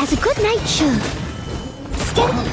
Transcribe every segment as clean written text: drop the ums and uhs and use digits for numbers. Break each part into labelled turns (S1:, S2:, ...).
S1: As a good knight should. Steady.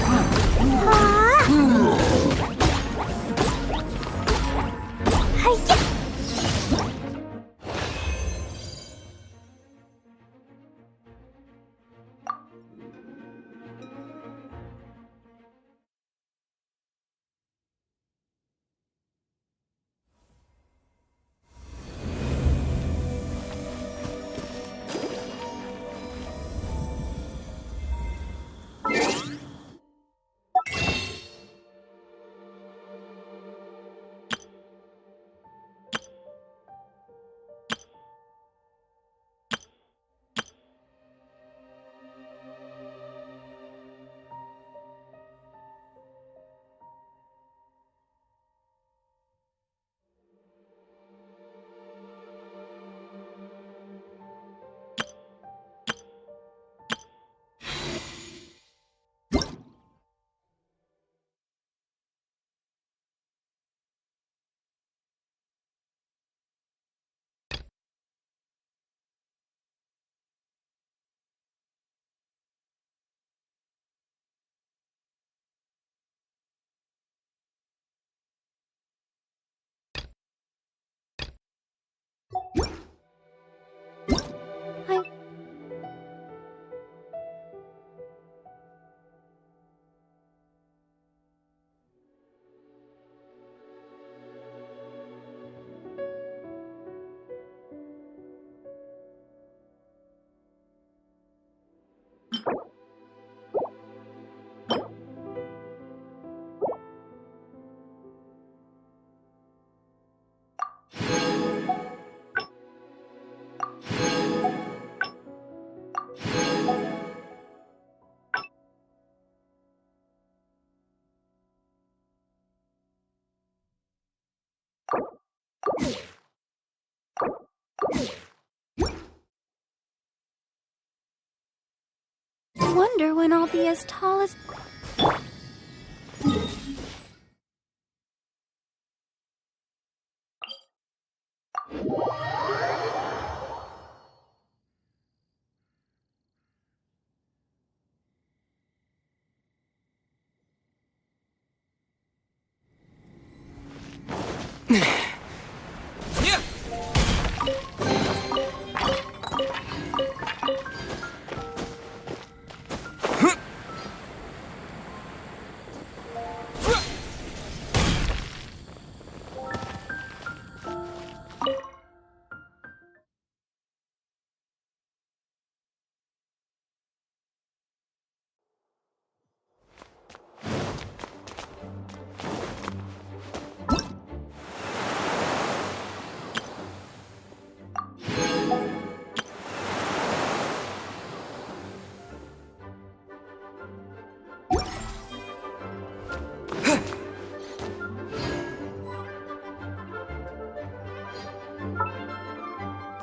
S1: Hi-ya! I wonder when I'll be as tall as...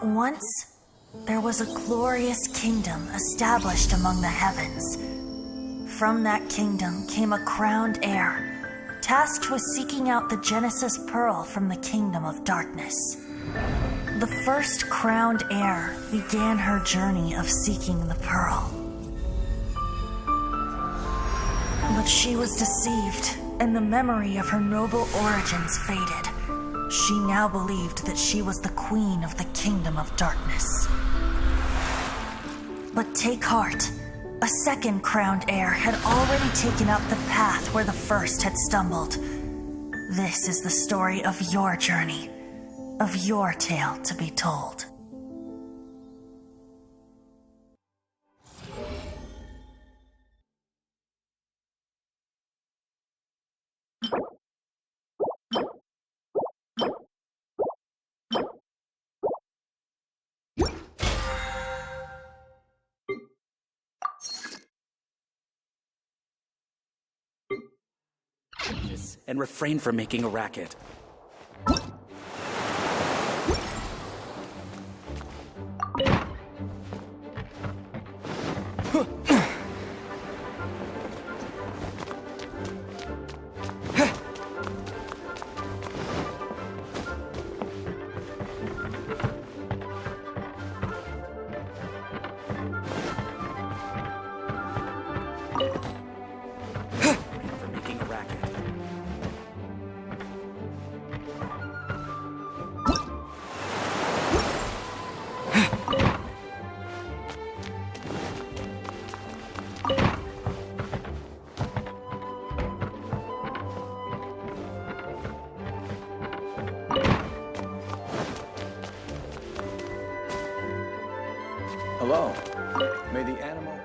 S2: Once, there was a glorious kingdom established among the heavens. From that kingdom came a crowned heir, tasked with seeking out the Genesis Pearl from the kingdom of darkness. The first crowned heir began her journey of seeking the pearl. But she was deceived, and the memory of her noble origins faded. She now believed that she was the queen of the kingdom of darkness. But take heart. A second crowned heir had already taken up the path where the first had stumbled. This is the story of your journey, of your tale to be told.
S3: distance and refrain from making a racket.
S4: Hello. May the animal...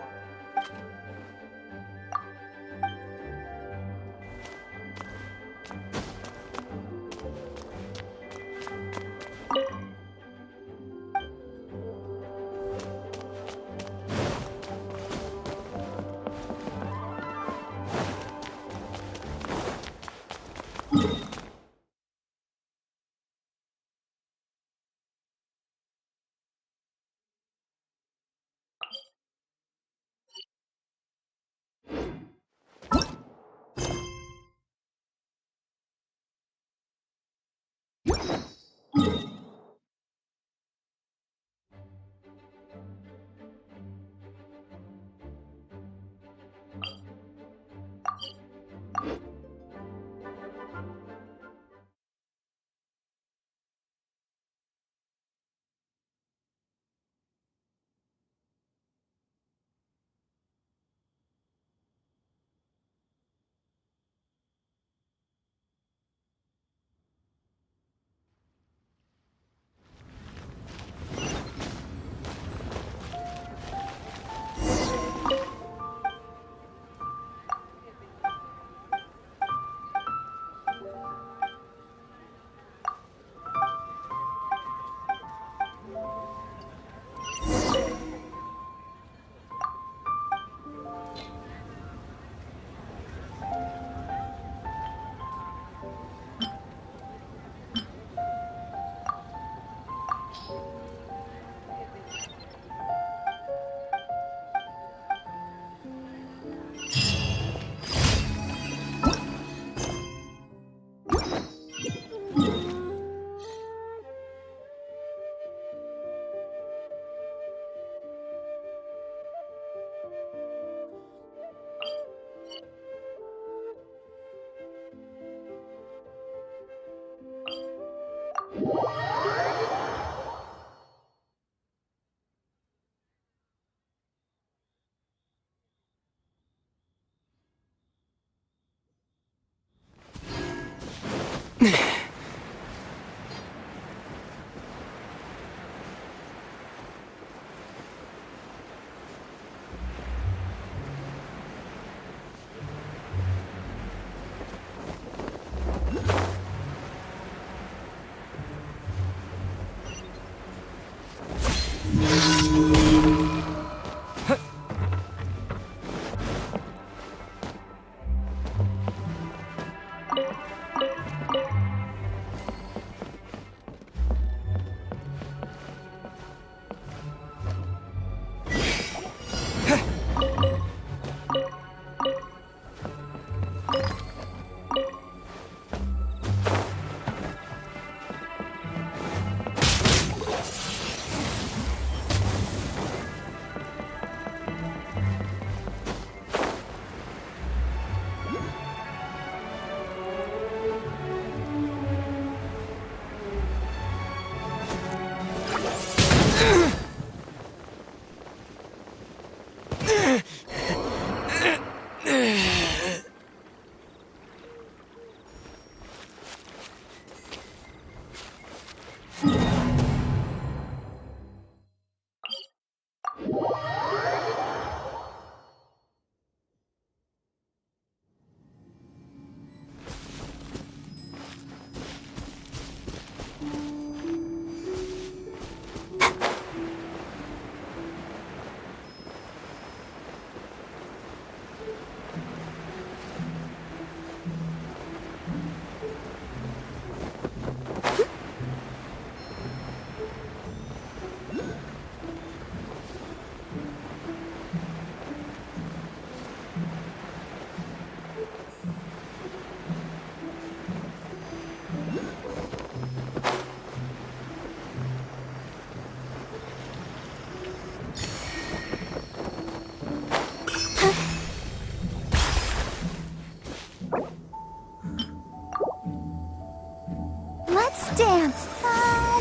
S1: Let's dance. La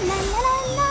S1: la la la la.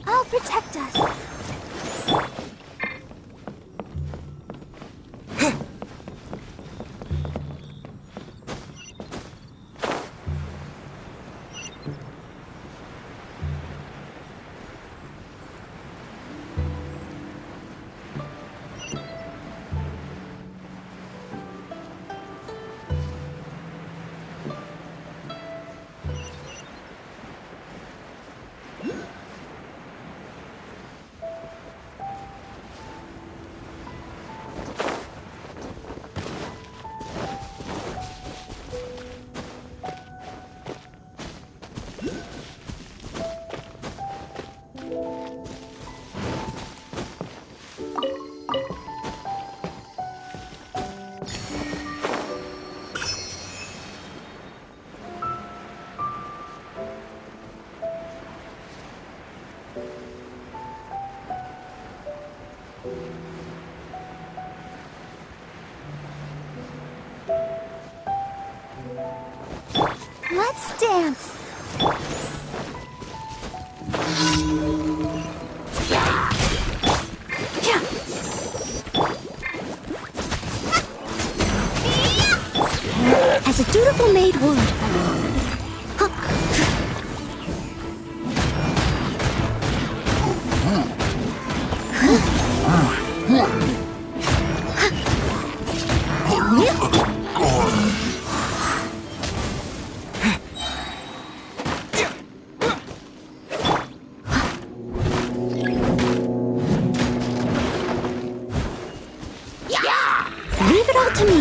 S1: I'll protect us. Let's dance. As a dutiful maid would. Leave it all to me.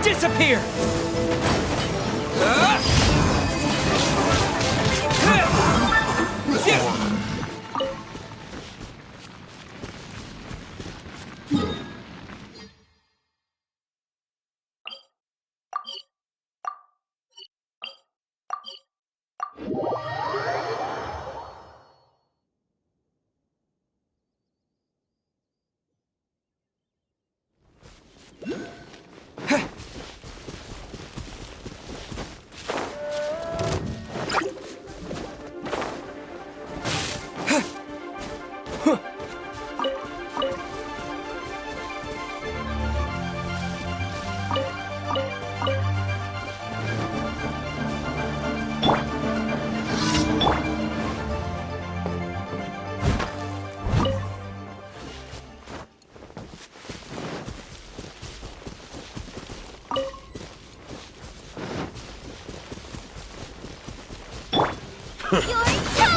S3: Disappear!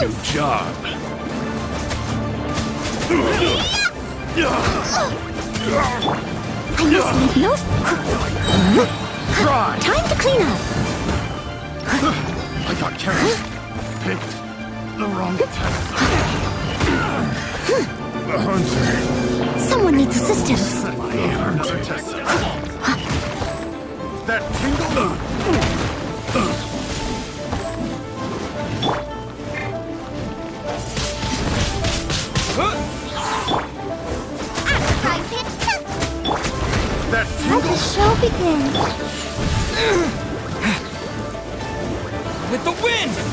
S5: Good job.
S1: I must leave no...
S5: Try.
S1: Time to clean up.
S5: I got carried. Picked the wrong test. The hunter.
S1: Someone needs assistance.
S5: Another test. That tingle. That
S1: Let the show begin.
S3: With the wind!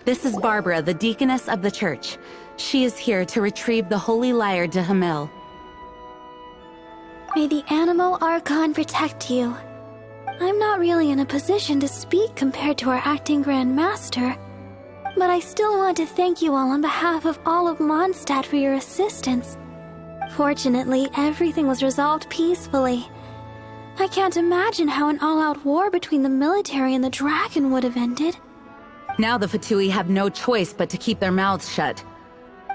S6: This is Barbara, the deaconess of the church. She is here to retrieve the holy lyre to Hamil.
S1: May the Animo Archon protect you. I'm not really in a position to speak compared to our acting Grand Master, but I still want to thank you all on behalf of all of Mondstadt for your assistance. Fortunately, everything was resolved peacefully. I can't imagine how an all-out war between the military and the dragon would have ended.
S6: Now the Fatui have no choice but to keep their mouths shut.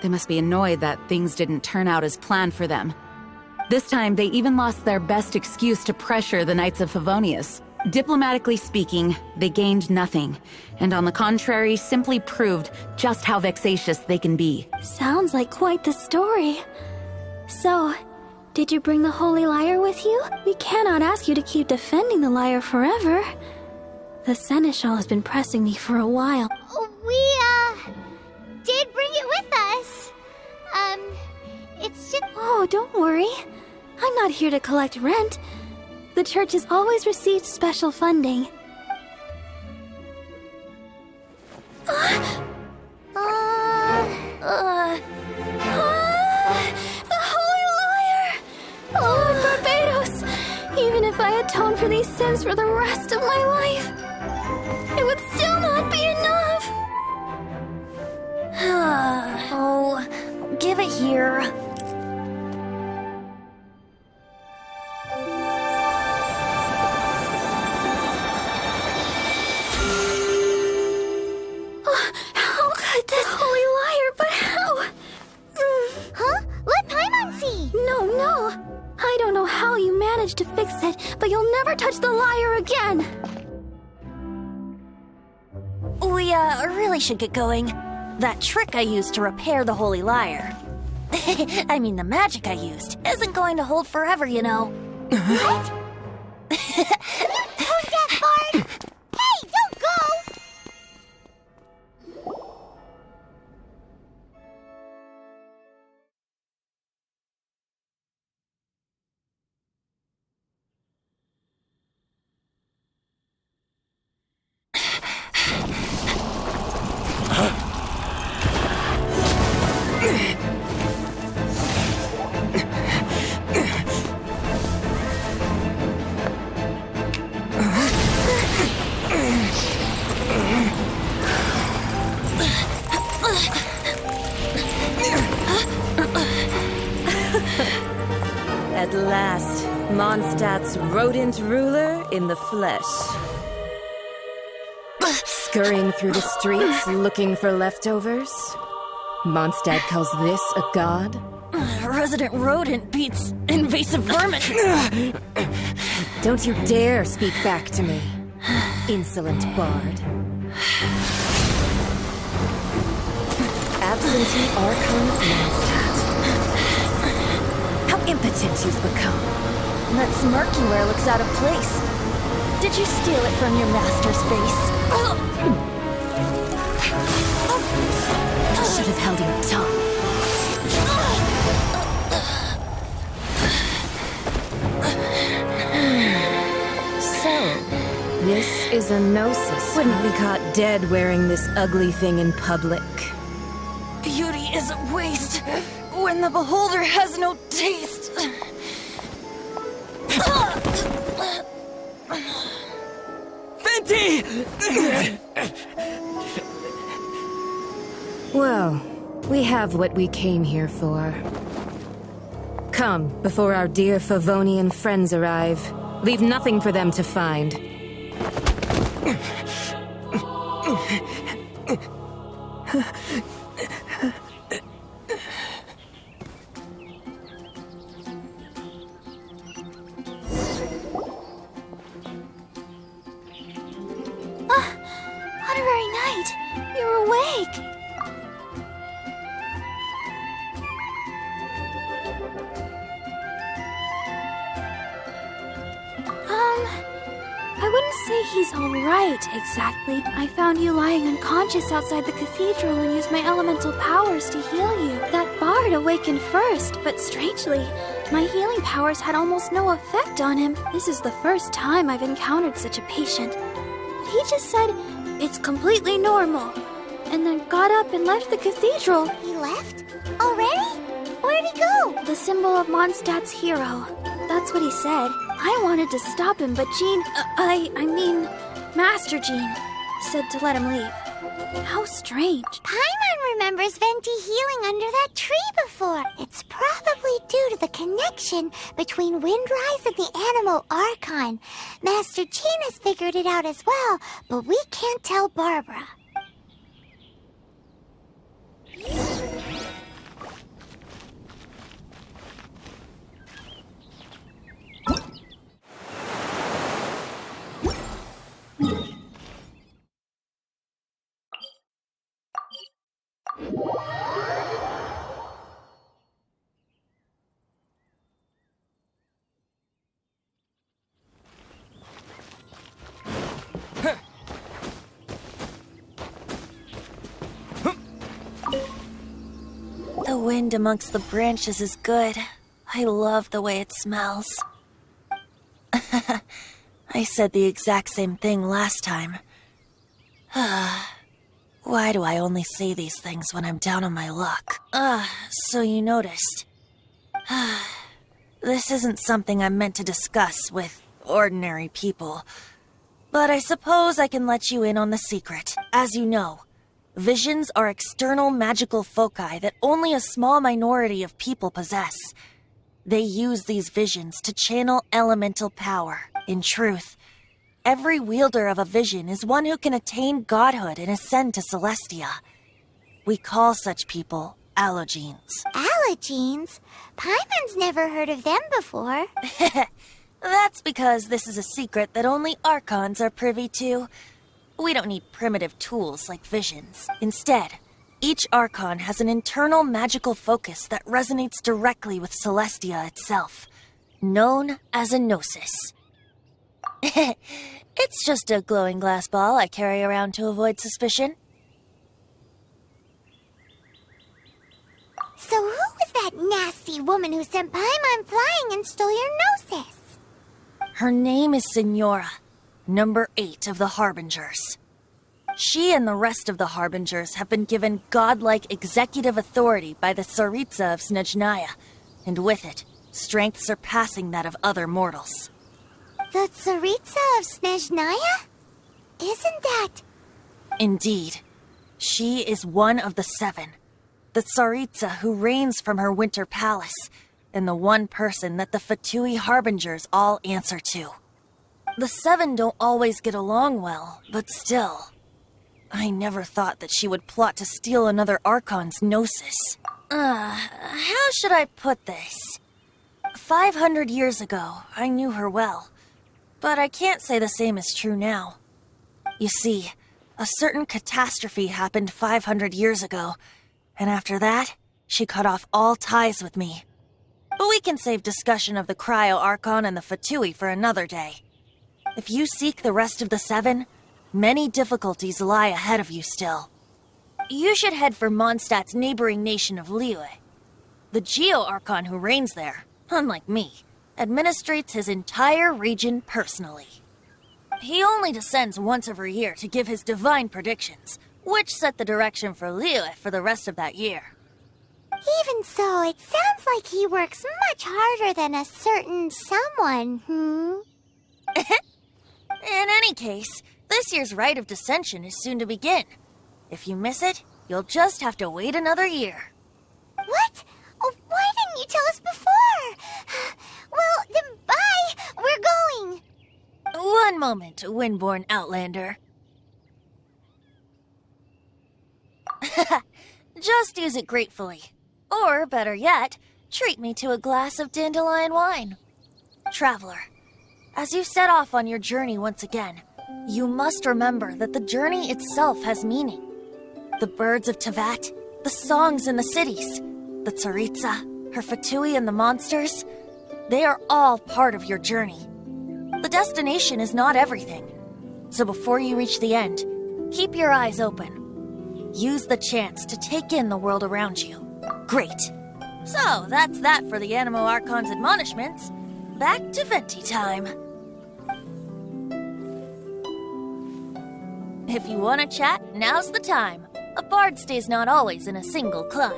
S6: They must be annoyed that things didn't turn out as planned for them. This time, they even lost their best excuse to pressure the Knights of Favonius. Diplomatically speaking, they gained nothing, and on the contrary, simply proved just how vexatious they can be.
S1: Sounds like quite the story. So, did you bring the Holy Lyre with you? We cannot ask you to keep defending the lyre forever. The Seneschal has been pressing me for a while.
S7: We, did bring it with us. It's just...
S1: Oh, don't worry. I'm not here to collect rent. The church has always received special funding. The Holy Lyre! Lord Barbados! Even if I atone for these sins for the rest of my life, it would still not be enough!
S2: Oh, give it here.
S1: How could this Holy Lyre, but how?
S7: Huh? Let Paimon see!
S1: No. I don't know how you managed to fix it, but you'll never touch the lyre again!
S2: We, really should get going. That trick I used to repair the Holy Lyre. I mean, the magic I used isn't going to hold forever, you know.
S7: What? Tone deaf, Bard! Hey, don't go!
S8: At last, Mondstadt's rodent ruler in the flesh. Scurrying through the streets looking for leftovers? Mondstadt calls this a god?
S2: Resident rodent beats invasive vermin.
S8: Don't you dare speak back to me, insolent bard. Absentee Archon of Mondstadt. How impotent you've become.
S2: That smirk you wear looks out of place. Did you steal it from your master's face?
S8: Should have held your tongue. So, this is a gnosis. Wouldn't be caught dead wearing this ugly thing in public.
S2: Beauty is a waste when the beholder has no taste.
S3: Fenty!
S8: Well, we have what we came here for. Come, before our dear Favonian friends arrive. Leave nothing for them to find.
S1: Honorary Knight, you're awake! I wouldn't say he's alright, exactly. I found you lying unconscious outside the cathedral and used my elemental powers to heal you. That bard awakened first, but strangely, my healing powers had almost no effect on him. This is the first time I've encountered such a patient. He just said, it's completely normal. and then got up and left the cathedral.
S7: He left? Already? Where'd he go?
S1: The symbol of Mondstadt's hero. That's what he said. I wanted to stop him, but Jean, I mean, Master Jean, said to let him leave. How strange.
S7: Paimon remembers Venti healing under that tree before. It's probably due to the connection between Windrise and the Animo Archon. Master Jean has figured it out as well, but we can't tell Barbara.
S2: The wind amongst the branches is good. I love the way it smells. I said the exact same thing last time. Why do I only say these things when I'm down on my luck? So you noticed. This isn't something I'm meant to discuss with ordinary people. But I suppose I can let you in on the secret. As you know, visions are external magical foci that only a small minority of people possess. They use these visions to channel elemental power. In truth, every wielder of a vision is one who can attain godhood and ascend to Celestia. We call such people allogenes.
S7: Allogenes? Paimon's never heard of them before.
S2: That's because this is a secret that only Archons are privy to. We don't need primitive tools like visions. Instead, each Archon has an internal magical focus that resonates directly with Celestia itself, known as a gnosis. It's just a glowing glass ball I carry around to avoid suspicion.
S7: So who was that nasty woman who sent Paimon flying and stole your gnosis?
S2: Her name is Signora, number 8 of the Harbingers. She and the rest of the Harbingers have been given godlike executive authority by the Tsaritsa of Snezhnaya, and with it, strength surpassing that of other mortals.
S7: The Tsaritsa of Snezhnaya? Isn't that...
S2: Indeed. She is one of the 7. The Tsaritsa who reigns from her winter palace, and the one person that the Fatui Harbingers all answer to. The 7 don't always get along well, but still. I never thought that she would plot to steal another Archon's gnosis. How should I put this? 500 years ago, I knew her well. But I can't say the same is true now. You see, a certain catastrophe happened 500 years ago, and after that, she cut off all ties with me. But we can save discussion of the Cryo-Archon and the Fatui for another day. If you seek the rest of the 7, many difficulties lie ahead of you still. You should head for Mondstadt's neighboring nation of Liyue. The Geo-Archon who reigns there, unlike me, administrates his entire region personally. He only descends once every year to give his divine predictions, which set the direction for Liyue for the rest of that year.
S7: Even so, it sounds like he works much harder than a certain someone,
S2: In any case, this year's Rite of Descension is soon to begin. If you miss it, you'll just have to wait another year.
S7: What? Oh, why didn't you tell us before? Well, then bye! We're going!
S2: One moment, Windborn Outlander. Just use it gratefully. Or, better yet, treat me to a glass of dandelion wine. Traveler, as you set off on your journey once again, you must remember that the journey itself has meaning. The birds of Tevat, the songs in the cities, the Tsaritsa, her Fatui and the monsters, they are all part of your journey. The destination is not everything. So before you reach the end, keep your eyes open. Use the chance to take in the world around you. Great. So, that's that for the Animo Archon's admonishments. Back to Venti time. If you want to chat, now's the time. A bard stays not always in a single clime.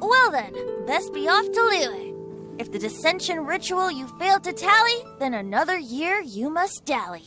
S2: Well then, best be off to Liyue. If the dissension ritual you failed to tally, then another year you must dally.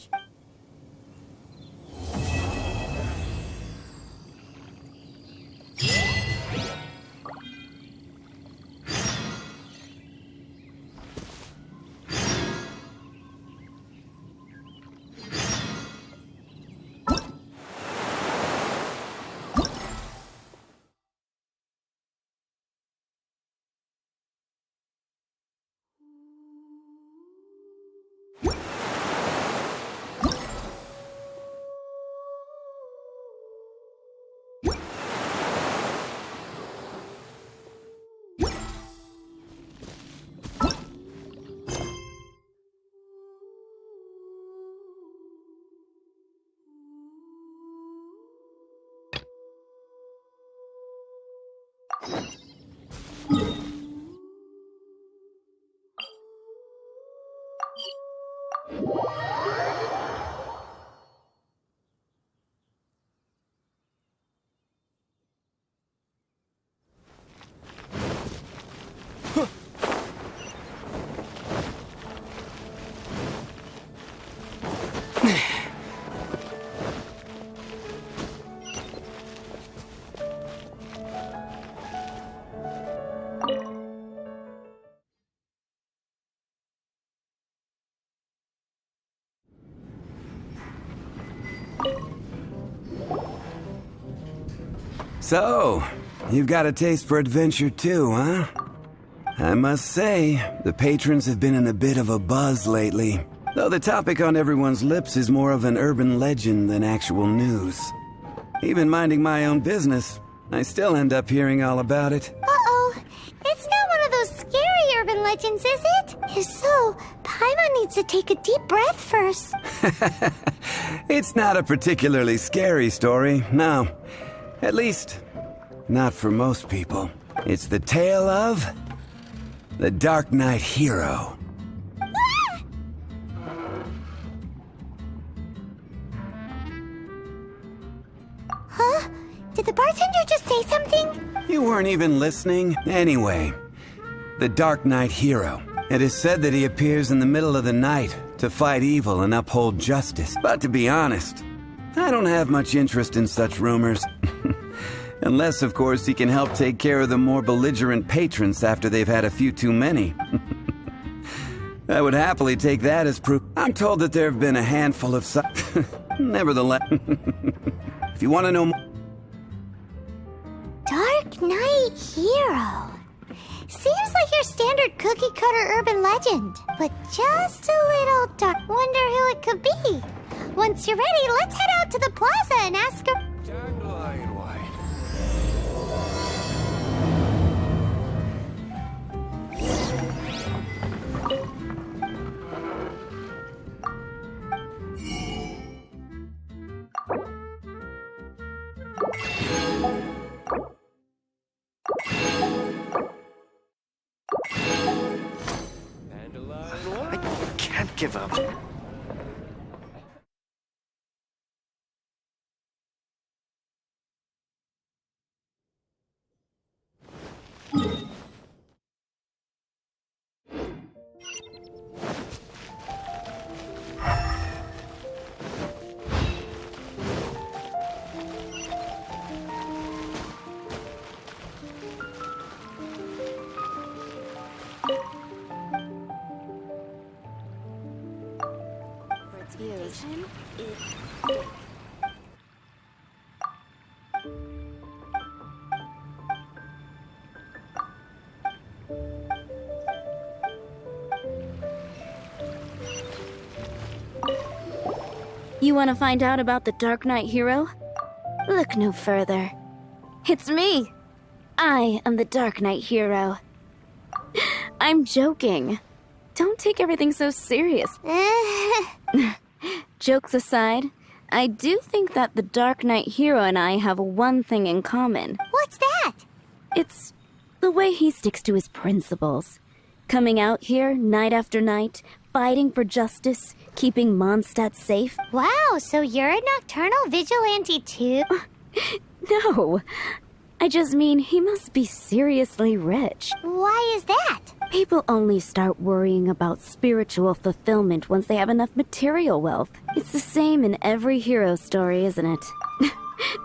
S9: So, you've got a taste for adventure too, huh? I must say, the patrons have been in a bit of a buzz lately. Though the topic on everyone's lips is more of an urban legend than actual news. Even minding my own business, I still end up hearing all about it.
S7: Uh-oh. It's not one of those scary urban legends, is it? If so, Paimon needs to take a deep breath first.
S9: It's not a particularly scary story, no. At least, not for most people. It's the tale of the Dark Knight Hero.
S7: Huh? Did the bartender just say something?
S9: You weren't even listening? Anyway, the Dark Knight Hero. It is said that he appears in the middle of the night to fight evil and uphold justice. But to be honest, I don't have much interest in such rumors. Unless, of course, he can help take care of the more belligerent patrons after they've had a few too many. I would happily take that as proof. I'm told that there have been a handful of Nevertheless, if you want to know more...
S7: Dark Knight Hero. Seems like your standard cookie-cutter urban legend, but just a little dark. Wonder who it could be. Once you're ready, let's head out to the plaza and ask her...
S5: I can't give up.
S1: You want to find out about the Dark Knight Hero? Look no further. It's me! I am the Dark Knight Hero. I'm joking. Don't take everything so serious. Jokes aside, I do think that the Dark Knight Hero and I have one thing in common.
S7: What's that?
S1: It's the way he sticks to his principles. Coming out here night after night, fighting for justice, keeping Mondstadt safe.
S7: Wow, so you're a nocturnal vigilante too?
S10: No. I just mean he must be seriously rich.
S7: Why is that?
S10: People only start worrying about spiritual fulfillment once they have enough material wealth. It's the same in every hero story, isn't it?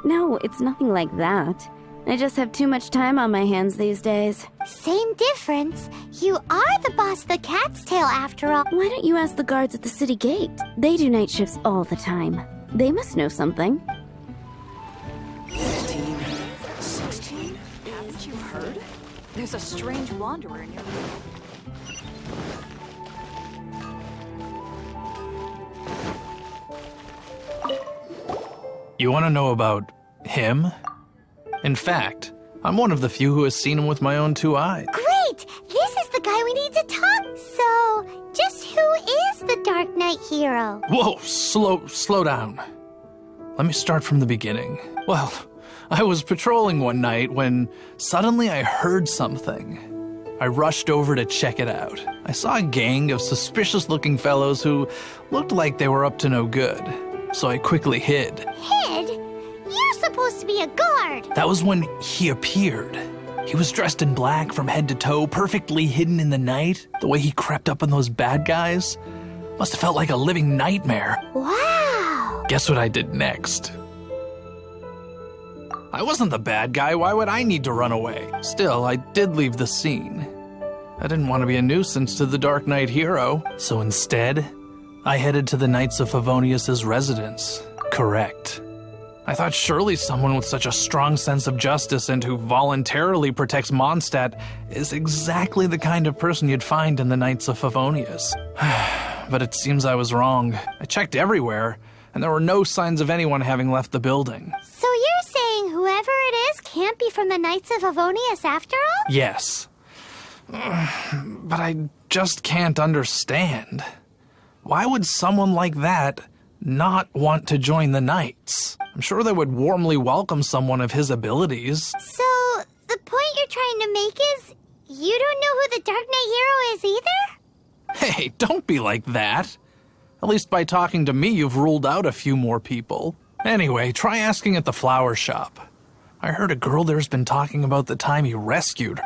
S10: No, it's nothing like that. I just have too much time on my hands these days.
S7: Same difference. You are the boss of the Cat's Tail after all.
S10: Why don't you ask the guards at the city gate? They do night shifts all the time. They must know something.
S11: 15, 16. Haven't you heard? There's a strange wanderer in your room.
S12: You want to know about him? In fact, I'm one of the few who has seen him with my own 2 eyes.
S7: Great! This is the guy we need to talk. So, just who is the Dark Knight hero?
S12: Whoa, slow down. Let me start from the beginning. Well, I was patrolling one night when suddenly I heard something. I rushed over to check it out. I saw a gang of suspicious-looking fellows who looked like they were up to no good. So I quickly hid.
S7: Hid? You're supposed to be a guard.
S12: That was when he appeared. He was dressed in black from head to toe, perfectly hidden in the night. The way he crept up on those bad guys must have felt like a living nightmare.
S7: Wow.
S12: Guess what I did next? I wasn't the bad guy. Why would I need to run away? Still, I did leave the scene. I didn't want to be a nuisance to the Dark Knight hero, so instead, I headed to the Knights of Favonius' residence. Correct. I thought surely someone with such a strong sense of justice and who voluntarily protects Mondstadt is exactly the kind of person you'd find in the Knights of Favonius. But it seems I was wrong. I checked everywhere, and there were no signs of anyone having left the building.
S7: So you're saying whoever it is can't be from the Knights of Favonius after all?
S12: Yes. But I just can't understand. Why would someone like that not want to join the Knights? I'm sure they would warmly welcome someone of his abilities.
S7: So, the point you're trying to make is you don't know who the Dark Knight hero is either?
S12: Hey, don't be like that. At least by talking to me, you've ruled out a few more people. Anyway, try asking at the flower shop. I heard a girl there's been talking about the time he rescued her.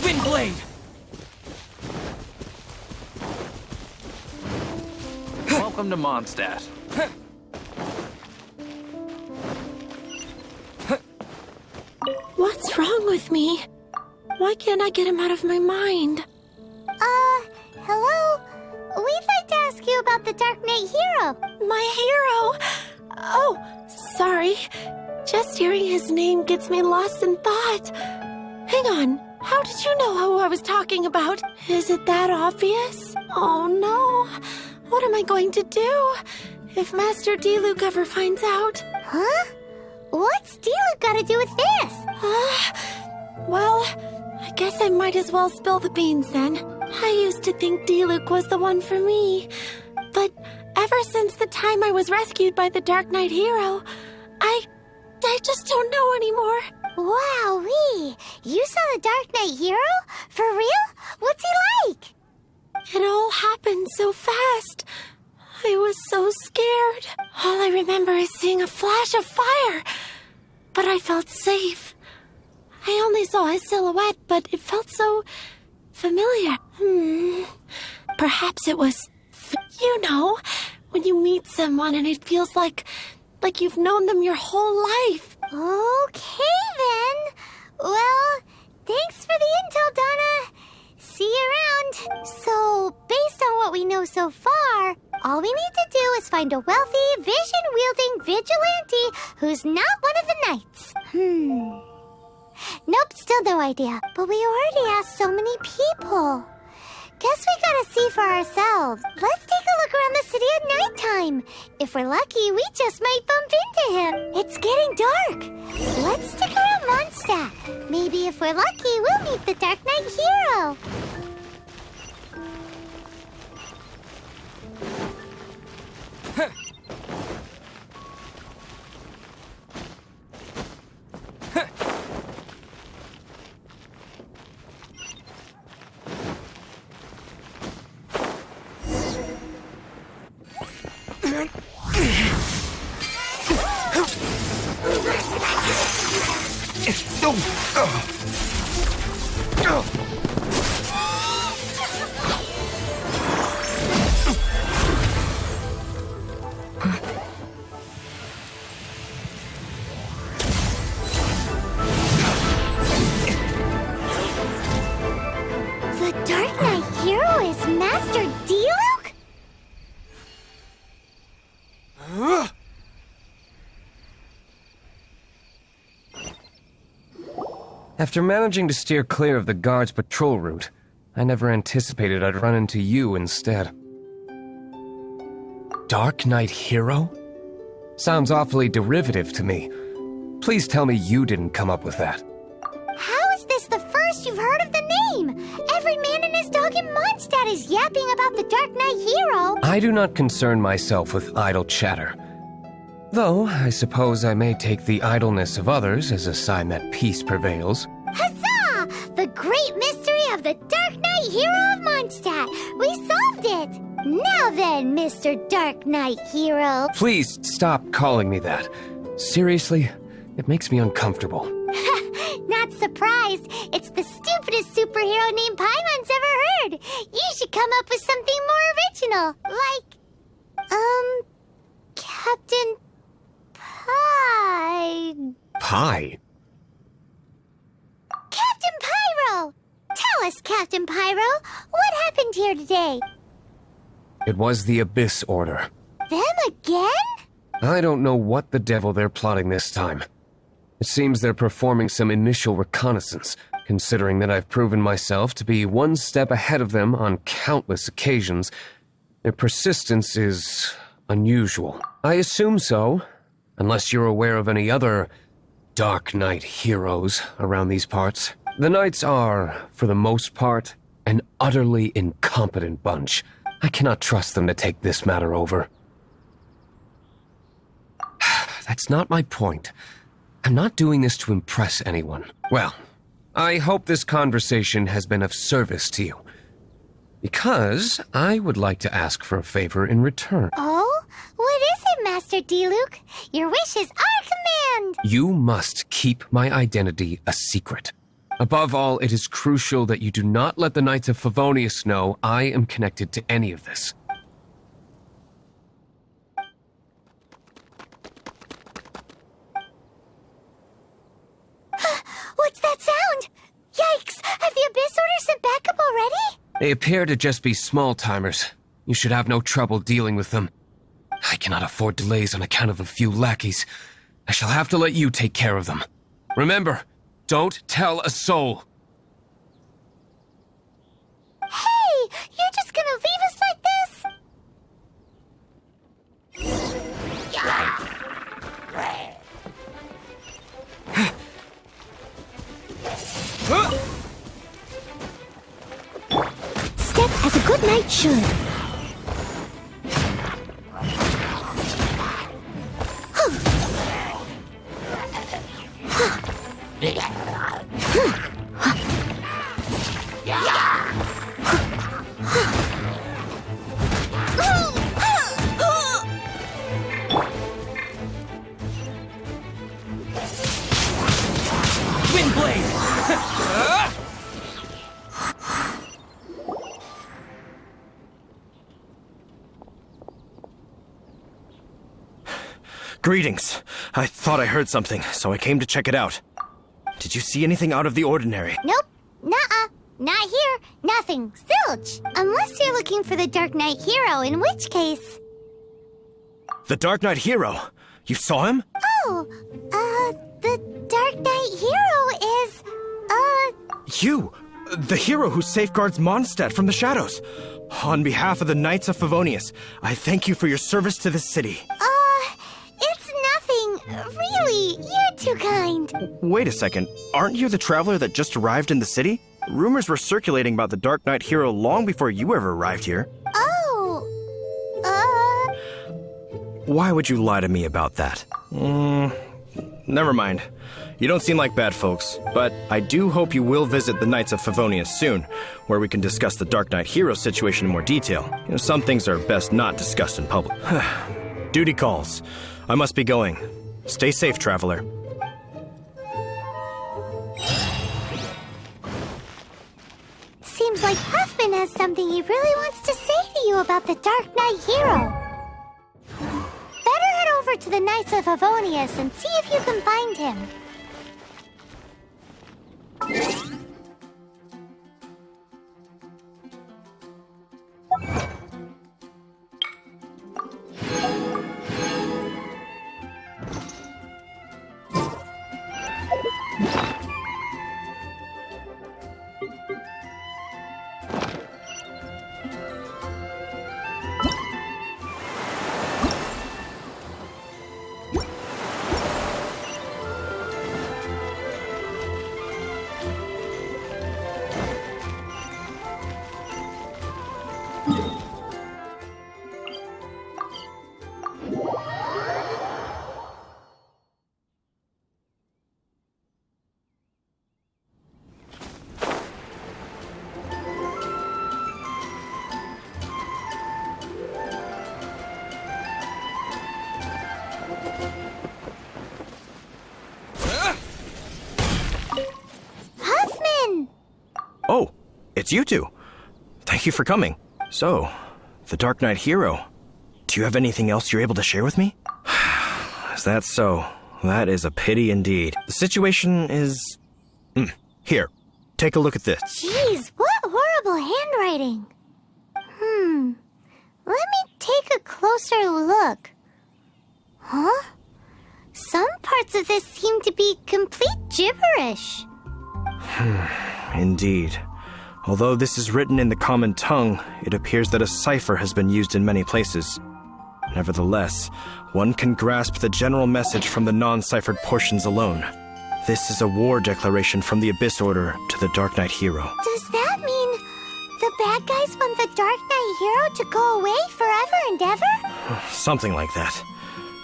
S3: Windblade!
S12: Welcome to Mondstadt.
S1: What's wrong with me? Why can't I get him out of my mind?
S7: Hello? We'd like to ask you about the Dark Knight hero.
S1: My hero? Oh, sorry. Just hearing his name gets me lost in thought. Hang on. How did you know who I was talking about? Is it that obvious? Oh no. What am I going to do if Master Diluc ever finds out?
S7: Huh? What's Diluc got to do with this?
S1: Well, I guess I might as well spill the beans then. I used to think Diluc was the one for me. But ever since the time I was rescued by the Dark Knight hero, I just don't know anymore.
S7: Wowee! You saw the Dark Knight hero? For real? What's he like?
S1: It all happened so fast. I was so scared. All I remember is seeing a flash of fire. But I felt safe. I only saw his silhouette, but it felt so familiar. Perhaps it was, you know, when you meet someone and it feels like you've known them your whole life.
S7: Okay, then. Well, thanks for the intel, Donna. See you around. So, based on what we know so far, all we need to do is find a wealthy, vision-wielding vigilante who's not one of the knights. Nope, still no idea. But we already asked so many people. Guess we gotta see for ourselves. Let's take a look around the city at nighttime. If we're lucky, we just might bump into him. It's getting dark. Let's stick around Mondstadt. Maybe if we're lucky, we'll meet the Dark Knight hero. The Dark Knight hero is Master Diluc?
S13: After managing to steer clear of the guard's patrol route, I never anticipated I'd run into you instead. Dark Knight hero? Sounds awfully derivative to me. Please tell me you didn't come up with that.
S7: How is this the first you've heard of the name? Every man and his dog in Mondstadt is yapping about the Dark Knight hero.
S13: I do not concern myself with idle chatter. Though, I suppose I may take the idleness of others as a sign that peace prevails.
S7: Huzzah! The great mystery of the Dark Knight hero of Mondstadt. We solved it! Now then, Mr. Dark Knight hero.
S13: Please stop calling me that. Seriously, it makes me uncomfortable.
S7: Not surprised. It's the stupidest superhero name Paimon's ever heard. You should come up with something more original. Like, Captain
S13: Pie?
S7: Captain Pyro! Tell us, Captain Pyro, what happened here today?
S13: It was the Abyss Order.
S7: Them again?
S13: I don't know what the devil they're plotting this time. It seems they're performing some initial reconnaissance, considering that I've proven myself to be one step ahead of them on countless occasions. Their persistence is unusual. I assume so, unless you're aware of any other Dark Knight heroes around these parts. The Knights are, for the most part, an utterly incompetent bunch. I cannot trust them to take this matter over. That's not my point. I'm not doing this to impress anyone. Well, I hope this conversation has been of service to you. Because I would like to ask for a favor in return.
S7: Oh? What is it, Master Diluc? Your wish is our command!
S13: You must keep my identity a secret. Above all, it is crucial that you do not let the Knights of Favonius know I am connected to any of this.
S7: What's that sound? Yikes! Have the Abyss Order sent backup already?
S13: They appear to just be small-timers. You should have no trouble dealing with them. I cannot afford delays on account of a few lackeys. I shall have to let you take care of them. Remember, don't tell a soul.
S7: Hey! You're just gonna leave us like this? Step as a good knight should.
S14: Greetings. I thought I heard something, so I came to check it out. Did you see anything out of the ordinary?
S7: Nope. Nuh-uh. Not here. Nothing. Zilch. Unless you're looking for the Dark Knight hero, in which case...
S14: The Dark Knight hero? You saw him?
S7: Oh, the Dark Knight hero is,
S14: You! The hero who safeguards Mondstadt from the shadows. On behalf of the Knights of Favonius, I thank you for your service to this city.
S7: It's nothing. Really, you're too kind.
S14: Wait a second. Aren't you the traveler that just arrived in the city? Rumors were circulating about the Dark Knight hero long before you ever arrived here.
S7: Oh.
S14: Why would you lie to me about that? Never mind. You don't seem like bad folks, but I do hope you will visit the Knights of Favonius soon, where we can discuss the Dark Knight hero situation in more detail. Some things are best not discussed in public. Duty calls. I must be going. Stay safe, traveler.
S7: Seems like Huffman has something he really wants to say to you about the Dark Knight hero. Better head over to the Knights of Favonius and see if you can find him.
S14: Oh, it's you two. Thank you for coming. So, the Dark Knight hero. Do you have anything else you're able to share with me? Is that so? That is a pity indeed. The situation is... Here, take a look at this.
S7: Jeez, what horrible handwriting. Let me take a closer look. Huh? Some parts of this seem to be complete gibberish.
S14: Indeed. Although this is written in the common tongue, it appears that a cipher has been used in many places. Nevertheless, one can grasp the general message from the non-ciphered portions alone. This is a war declaration from the Abyss Order to the Dark Knight hero.
S7: Does that mean the bad guys want the Dark Knight hero to go away forever and ever?
S14: Something like that.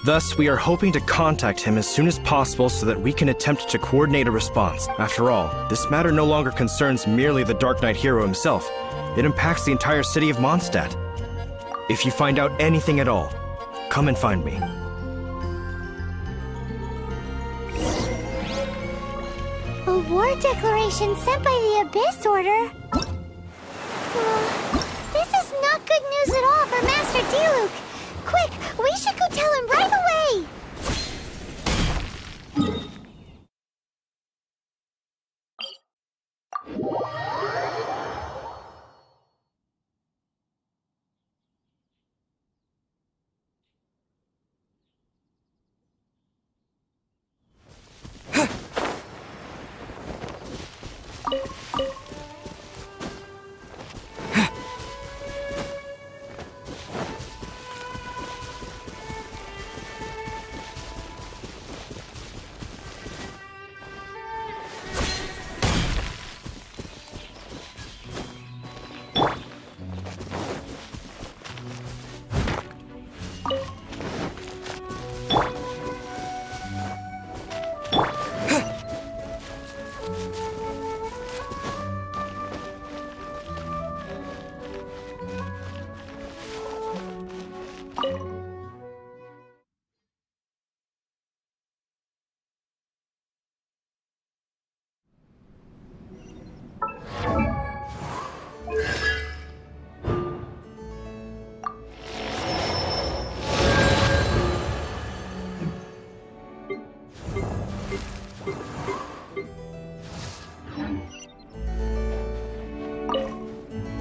S14: Thus, we are hoping to contact him as soon as possible so that we can attempt to coordinate a response. After all, this matter no longer concerns merely the Dark Knight hero himself. It impacts the entire city of Mondstadt. If you find out anything at all, come and find me.
S7: A war declaration sent by the Abyss Order? This is not good news at all for Master Diluc. Quick, we should go tell him right away!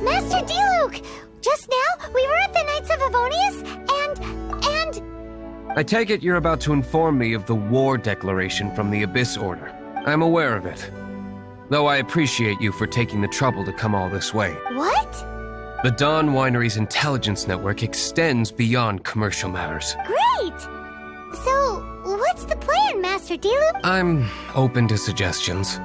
S7: Master Diluc! Just now, we were at the Knights of Favonius, and...
S13: I take it you're about to inform me of the war declaration from the Abyss Order. I'm aware of it. though I appreciate you for taking the trouble to come all this way.
S7: What?
S13: The Dawn Winery's intelligence network extends beyond commercial matters.
S7: Great! So, what's the plan, Master Diluc?
S13: I'm open to suggestions.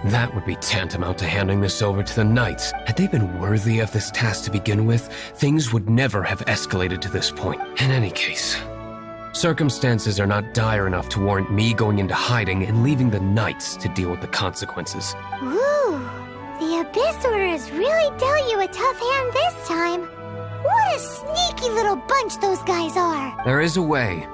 S13: That would be tantamount to handing this over to the Knights. Had they been worthy of this task to begin with, things would never have escalated to this point. In any case, circumstances are not dire enough to warrant me going into hiding and leaving the Knights to deal with the consequences.
S7: Ooh, the Abyss Order has really dealt you a tough hand this time. What a sneaky little bunch those guys are.
S13: There is a way.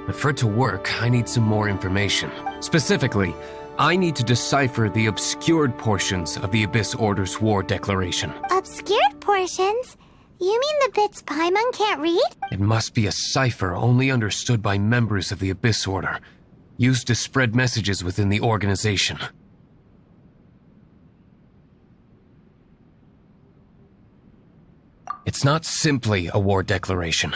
S13: But for it to work, I need some more information. Specifically, I need to decipher the obscured portions of the Abyss Order's war declaration.
S7: Obscured portions? You mean the bits Paimon can't read?
S13: It must be a cipher only understood by members of the Abyss Order, used to spread messages within the organization. It's not simply a war declaration,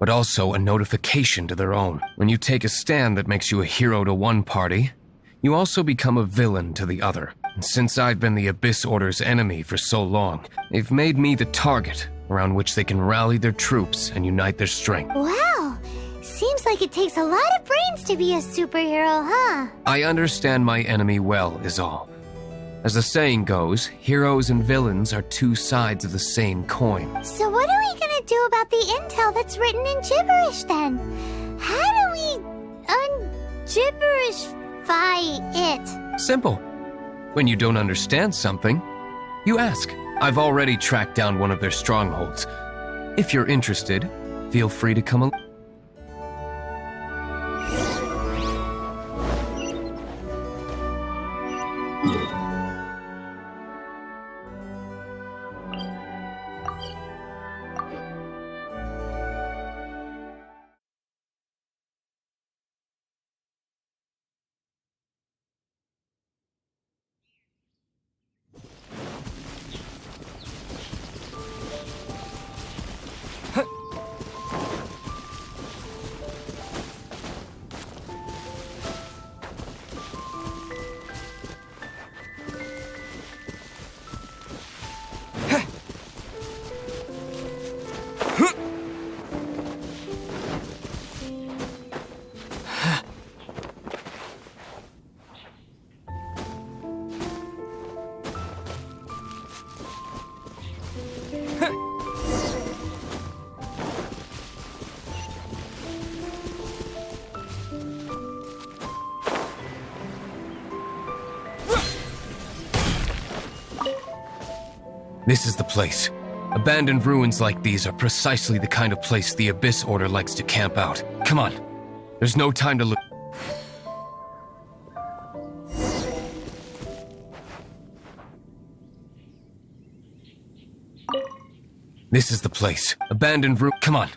S13: but also a notification to their own. When you take a stand that makes you a hero to one party, you also become a villain to the other. And since I've been the Abyss Order's enemy for so long, they've made me the target around which they can rally their troops and unite their strength.
S7: Wow, seems like it takes a lot of brains to be a superhero, huh?
S13: I understand my enemy well, is all. As the saying goes, heroes and villains are two sides of the same coin.
S7: So what are we gonna do about the intel that's written in gibberish then? How do we un-gibberishify it?
S13: Simple. When you don't understand something, you ask. I've already tracked down one of their strongholds. If you're interested, feel free to come along. This is the place. Abandoned ruins like these are precisely the kind of place the Abyss Order likes to camp out. Come on. There's no time to lose. This is the place. Abandoned ruin. Come on.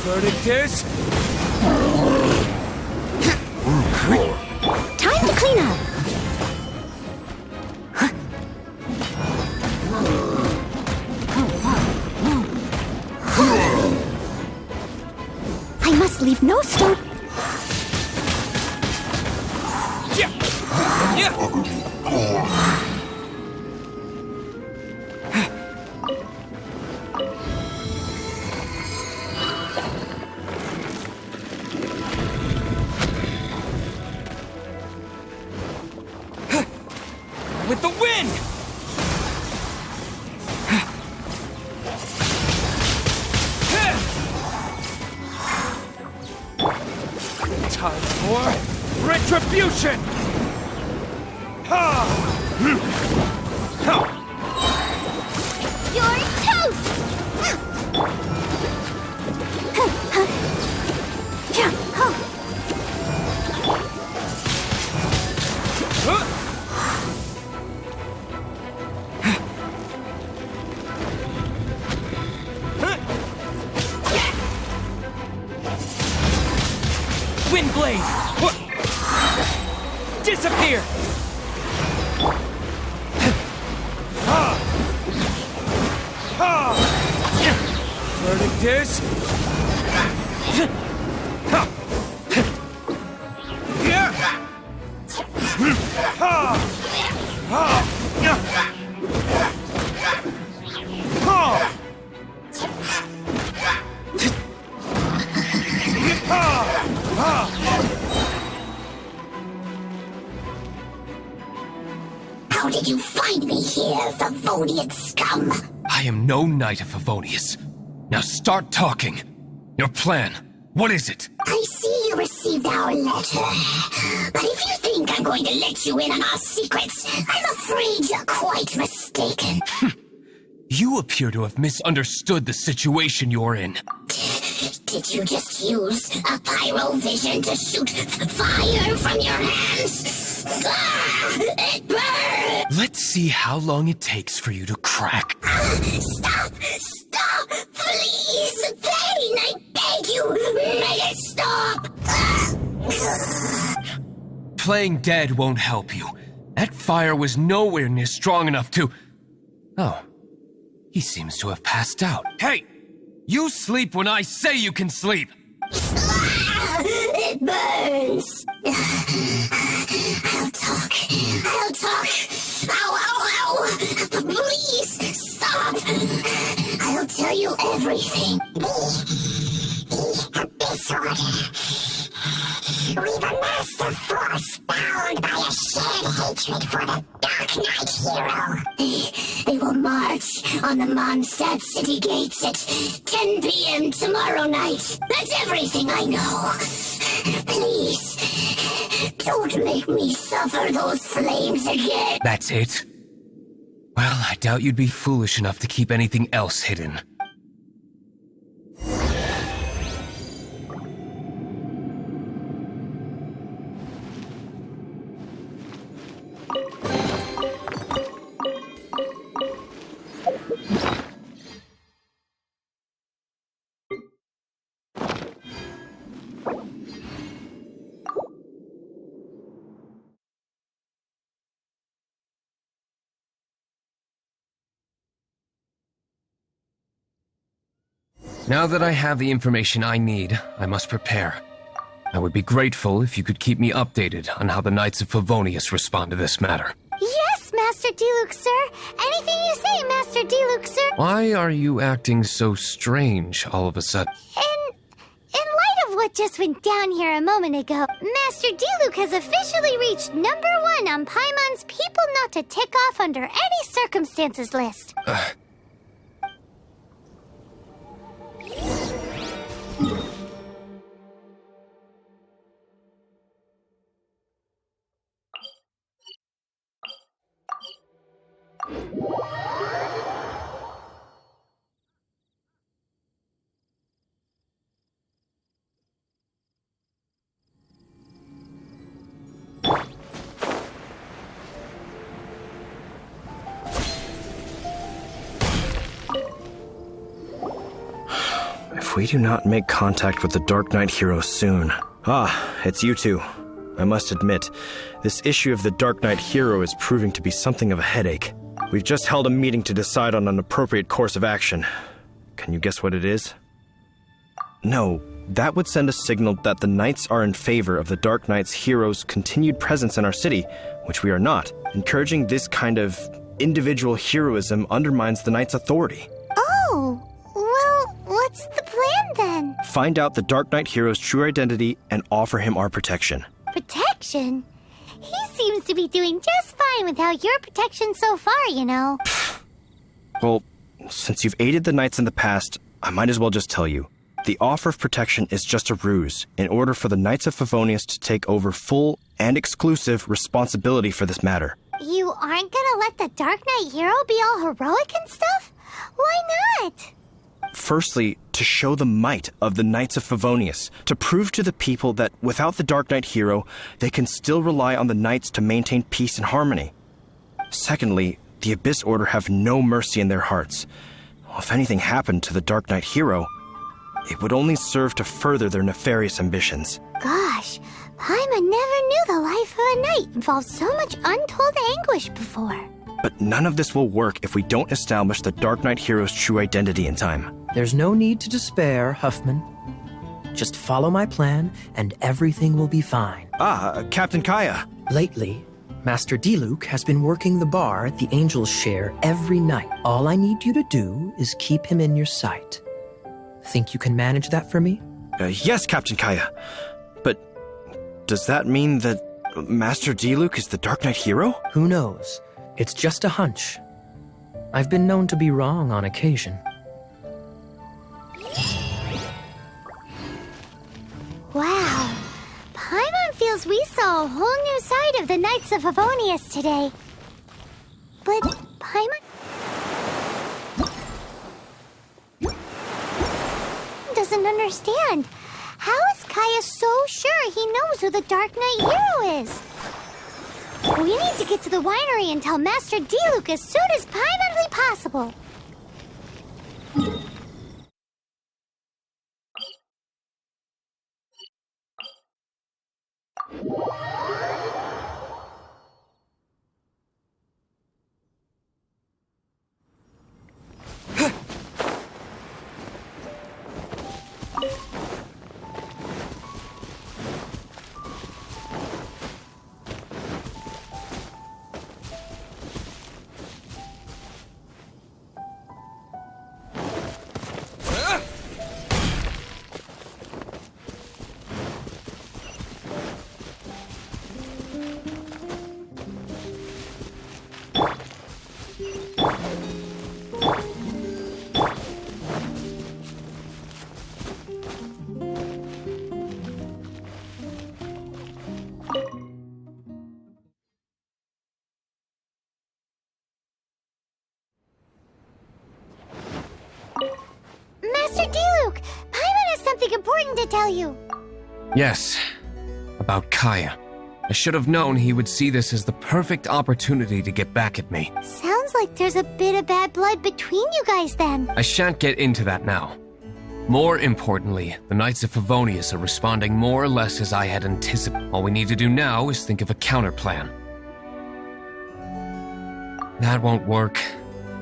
S3: Verdict is...
S1: Time to clean up. I must leave no stone.
S3: With the wind! Time for retribution!
S1: You're toast!
S3: Wind blade! Disappear! Verdict is...
S7: How did you find me here, Favonian scum?
S13: I am no knight of Favonius. Now start talking. Your plan. What is it?
S7: I see you received our letter. But if you think I'm going to let you in on our secrets, I'm afraid you're quite mistaken.
S13: You appear to have misunderstood the situation you're in.
S7: Did you just use a pyrovision to shoot fire from your hands? Ah, it burns!
S13: Let's see how long it takes for you to crack.
S7: Stop! Stop! Please! Pain, I beg you! Make it stop!
S13: Playing dead won't help you. That fire was nowhere near strong enough to... Oh. He seems to have passed out. Hey! You sleep when I say you can sleep!
S7: It burns! I'll talk. I'll talk! Ow, ow, ow! Please, stop! I'll tell you everything. Disorder. We've amassed a force bound by a shared hatred for the Dark Knight hero. They will march on the Mondstadt city gates at 10 p.m. tomorrow night. That's everything I know. Please, don't make me suffer those flames again.
S13: That's it? Well, I doubt you'd be foolish enough to keep anything else hidden. Now that I have the information I need, I must prepare. I would be grateful if you could keep me updated on how the Knights of Favonius respond to this matter.
S1: Yes, Master Diluc, sir. Anything you say, Master Diluc, sir.
S13: Why are you acting so strange all of a sudden?
S1: In light of what just went down here a moment ago, Master Diluc has officially reached #1 on Paimon's people not to tick off under any circumstances list.
S14: If we do not make contact with the Dark Knight hero soon... Ah, it's you two. I must admit, this issue of the Dark Knight hero is proving to be something of a headache. We've just held a meeting to decide on an appropriate course of action. Can you guess what it is? No, that would send a signal that the Knights are in favor of the Dark Knight's hero's continued presence in our city, which we are not. Encouraging this kind of individual heroism undermines the Knights' authority.
S7: Oh, well, what's the plan then?
S14: Find out the Dark Knight hero's true identity and offer him our protection.
S7: Protection? He seems to be doing just fine without your protection so far, you know.
S14: Well, since you've aided the Knights in the past, I might as well just tell you. The offer of protection is just a ruse in order for the Knights of Favonius to take over full and exclusive responsibility for this matter.
S7: You aren't gonna let the Dark Knight hero be all heroic and stuff? Why not?
S14: Firstly, to show the might of the Knights of Favonius, to prove to the people that without the Dark Knight hero, they can still rely on the Knights to maintain peace and harmony. Secondly, the Abyss Order have no mercy in their hearts. If anything happened to the Dark Knight hero, it would only serve to further their nefarious ambitions.
S7: Gosh, Paimon never knew the life of a knight involved so much untold anguish before.
S14: But none of this will work if we don't establish the Dark Knight hero's true identity in time.
S15: There's no need to despair, Huffman. Just follow my plan, and everything will be fine.
S14: Captain Kaya.
S15: Lately, Master Diluc has been working the bar at the Angel's Share every night. All I need you to do is keep him in your sight. Think you can manage that for me?
S14: Yes, Captain Kaya. But does that mean that Master Diluc is the Dark Knight hero?
S15: Who knows? It's just a hunch. I've been known to be wrong on occasion.
S7: Wow. Paimon feels we saw a whole new side of the Knights of Favonius today. But Paimon doesn't understand. How is Kaya so sure he knows who the Dark Knight hero is? We need to get to the winery and tell Master Diluc as soon as Paimonly possible. Master Diluc, Paimon has something important to tell you.
S13: Yes, about Kaya. I should have known he would see this as the perfect opportunity to get back at me.
S7: Sounds like there's a bit of bad blood between you guys then.
S13: I shan't get into that now. More importantly, the Knights of Favonius are responding more or less as I had anticipated. All we need to do now is think of a counterplan. That won't work.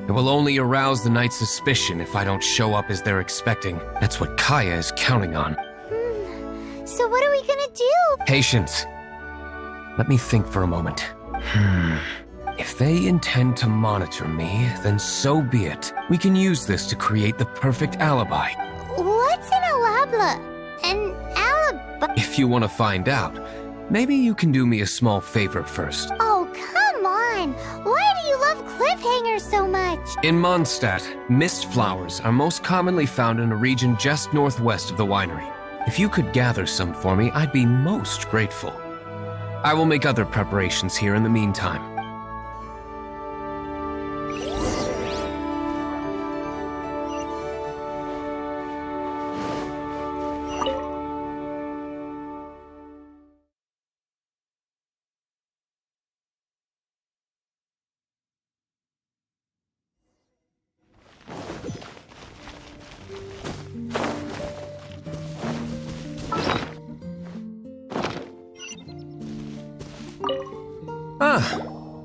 S13: It will only arouse the Knights' suspicion if I don't show up as they're expecting. That's what Kaya is counting on.
S7: So what are we gonna do?
S13: Patience. Let me think for a moment. If they intend to monitor me, then so be it. We can use this to create the perfect alibi.
S7: What's an alabla? An alibi?
S13: If you want to find out, maybe you can do me a small favor first.
S7: Oh, come on! Why do you love cliffhangers so much?
S13: In Mondstadt, mist flowers are most commonly found in a region just northwest of the winery. If you could gather some for me, I'd be most grateful. I will make other preparations here in the meantime.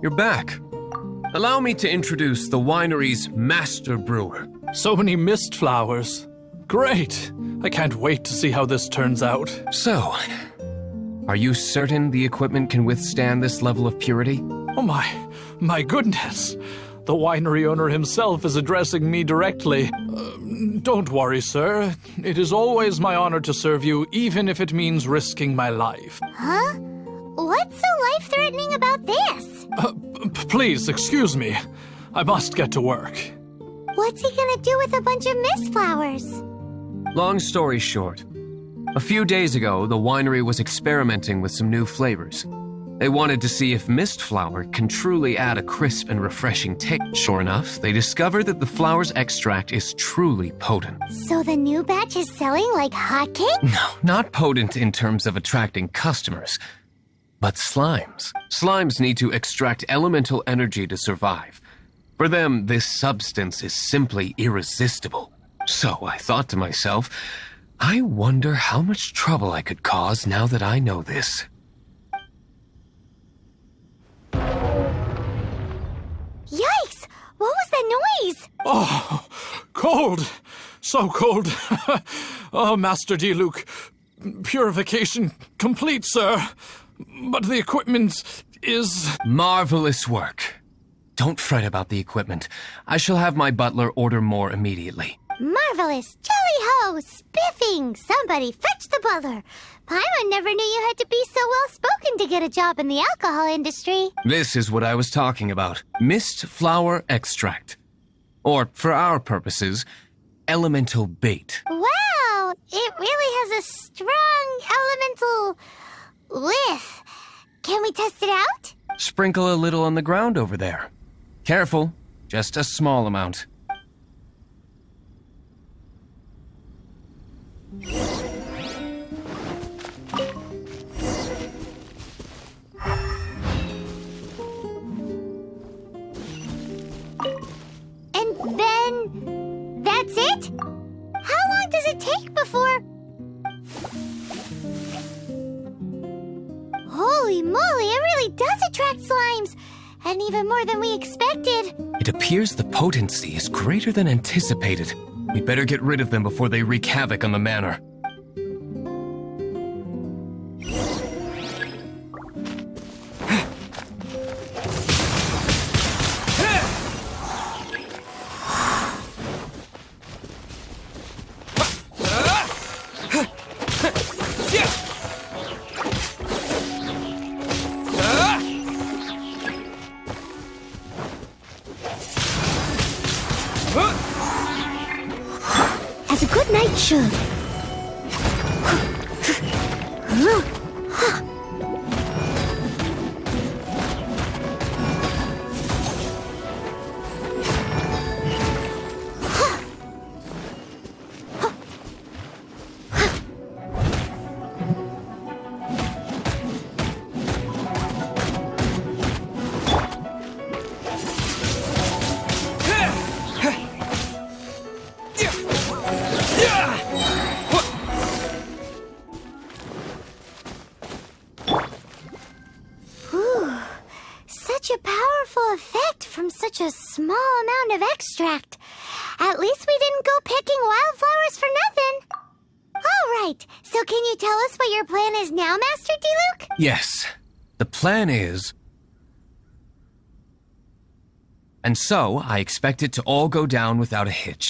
S13: You're back. Allow me to introduce the winery's master brewer.
S12: So many mist flowers. Great! I can't wait to see how this turns out.
S13: So, are you certain the equipment can withstand this level of purity?
S12: Oh my goodness! The winery owner himself is addressing me directly. Don't worry, sir. It is always my honor to serve you, even if it means risking my life.
S7: Huh? What's so life-threatening about this?
S12: Please, excuse me. I must get to work.
S7: What's he gonna do with a bunch of mist flowers?
S13: Long story short, a few days ago, the winery was experimenting with some new flavors. They wanted to see if mist flower can truly add a crisp and refreshing taste. Sure enough, they discovered that the flower's extract is truly potent.
S7: So the new batch is selling like hotcakes?
S13: No, not potent in terms of attracting customers, but slimes. Slimes need to extract elemental energy to survive. For them, this substance is simply irresistible. So I thought to myself, I wonder how much trouble I could cause now that I know this.
S7: Yikes! What was that noise?
S12: Oh, cold! So cold. Oh, Master Diluc. Purification complete, sir. But the equipment is...
S13: Marvelous work. Don't fret about the equipment. I shall have my butler order more immediately.
S7: Marvelous! Jolly-ho! Spiffing! Somebody fetch the butler! Paimon never knew you had to be so well-spoken to get a job in the alcohol industry.
S13: This is what I was talking about. Mist flower extract. Or, for our purposes, elemental bait.
S7: Wow! It really has a strong elemental whiff. Can we test it out?
S13: Sprinkle a little on the ground over there. Careful, just a small amount.
S7: And then... that's it? How long does it take before... Holy moly, it really does attract slimes! And even more than we expected.
S13: It appears the potency is greater than anticipated. We better get rid of them before they wreak havoc on the manor.
S7: As a good knight should. Such a powerful effect from such a small amount of extract. At least we didn't go picking wildflowers for nothing. All right, so can you tell us what your plan is now, Master Diluc?
S13: Yes, the plan is... And so, I expect it to all go down without a hitch.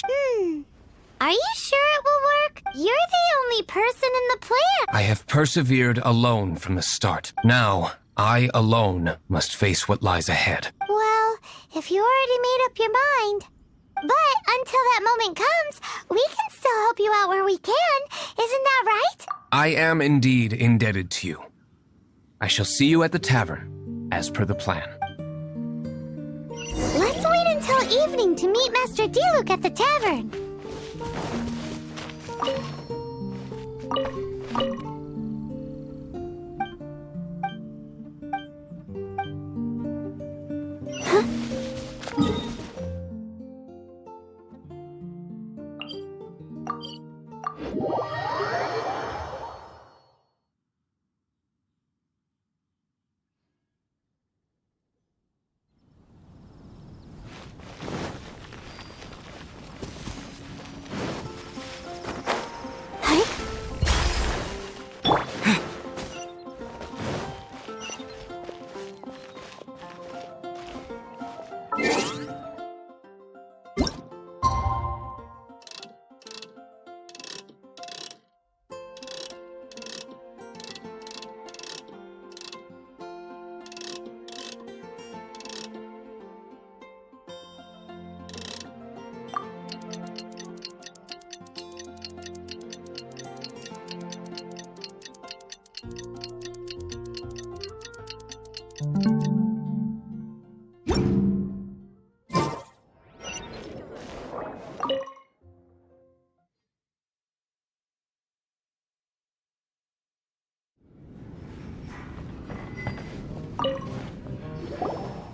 S7: Are you sure it will work? You're the only person in the plan.
S13: I have persevered alone from the start. Now, I alone must face what lies ahead.
S7: Well, if you already made up your mind. But until that moment comes, we can still help you out where we can. Isn't that right?
S13: I am indeed indebted to you. I shall see you at the tavern, as per the plan.
S7: Let's wait until evening to meet Master Diluc at the tavern.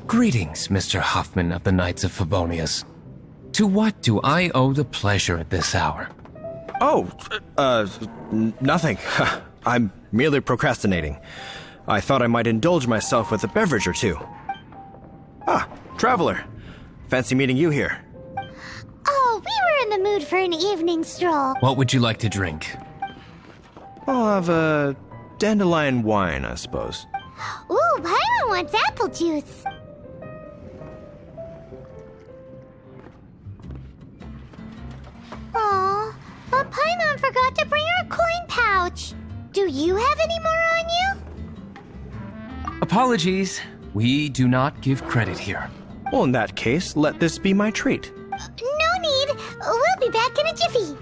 S13: Greetings, Mr. Hoffman of the Knights of Favonius. To what do I owe the pleasure at this hour?
S14: Oh, nothing. I'm merely procrastinating. I thought I might indulge myself with a beverage or two. Ah, traveler. Fancy meeting you here.
S7: Oh, we were in the mood for an evening stroll.
S13: What would you like to drink?
S14: I'll have a dandelion wine, I suppose.
S7: Ooh, Paimon wants apple juice. Aw, but Paimon forgot to bring her coin pouch. Do you have any more on you?
S13: Apologies. We do not give credit here.
S14: Well, in that case, let this be my treat.
S7: No need. We'll be back in a jiffy.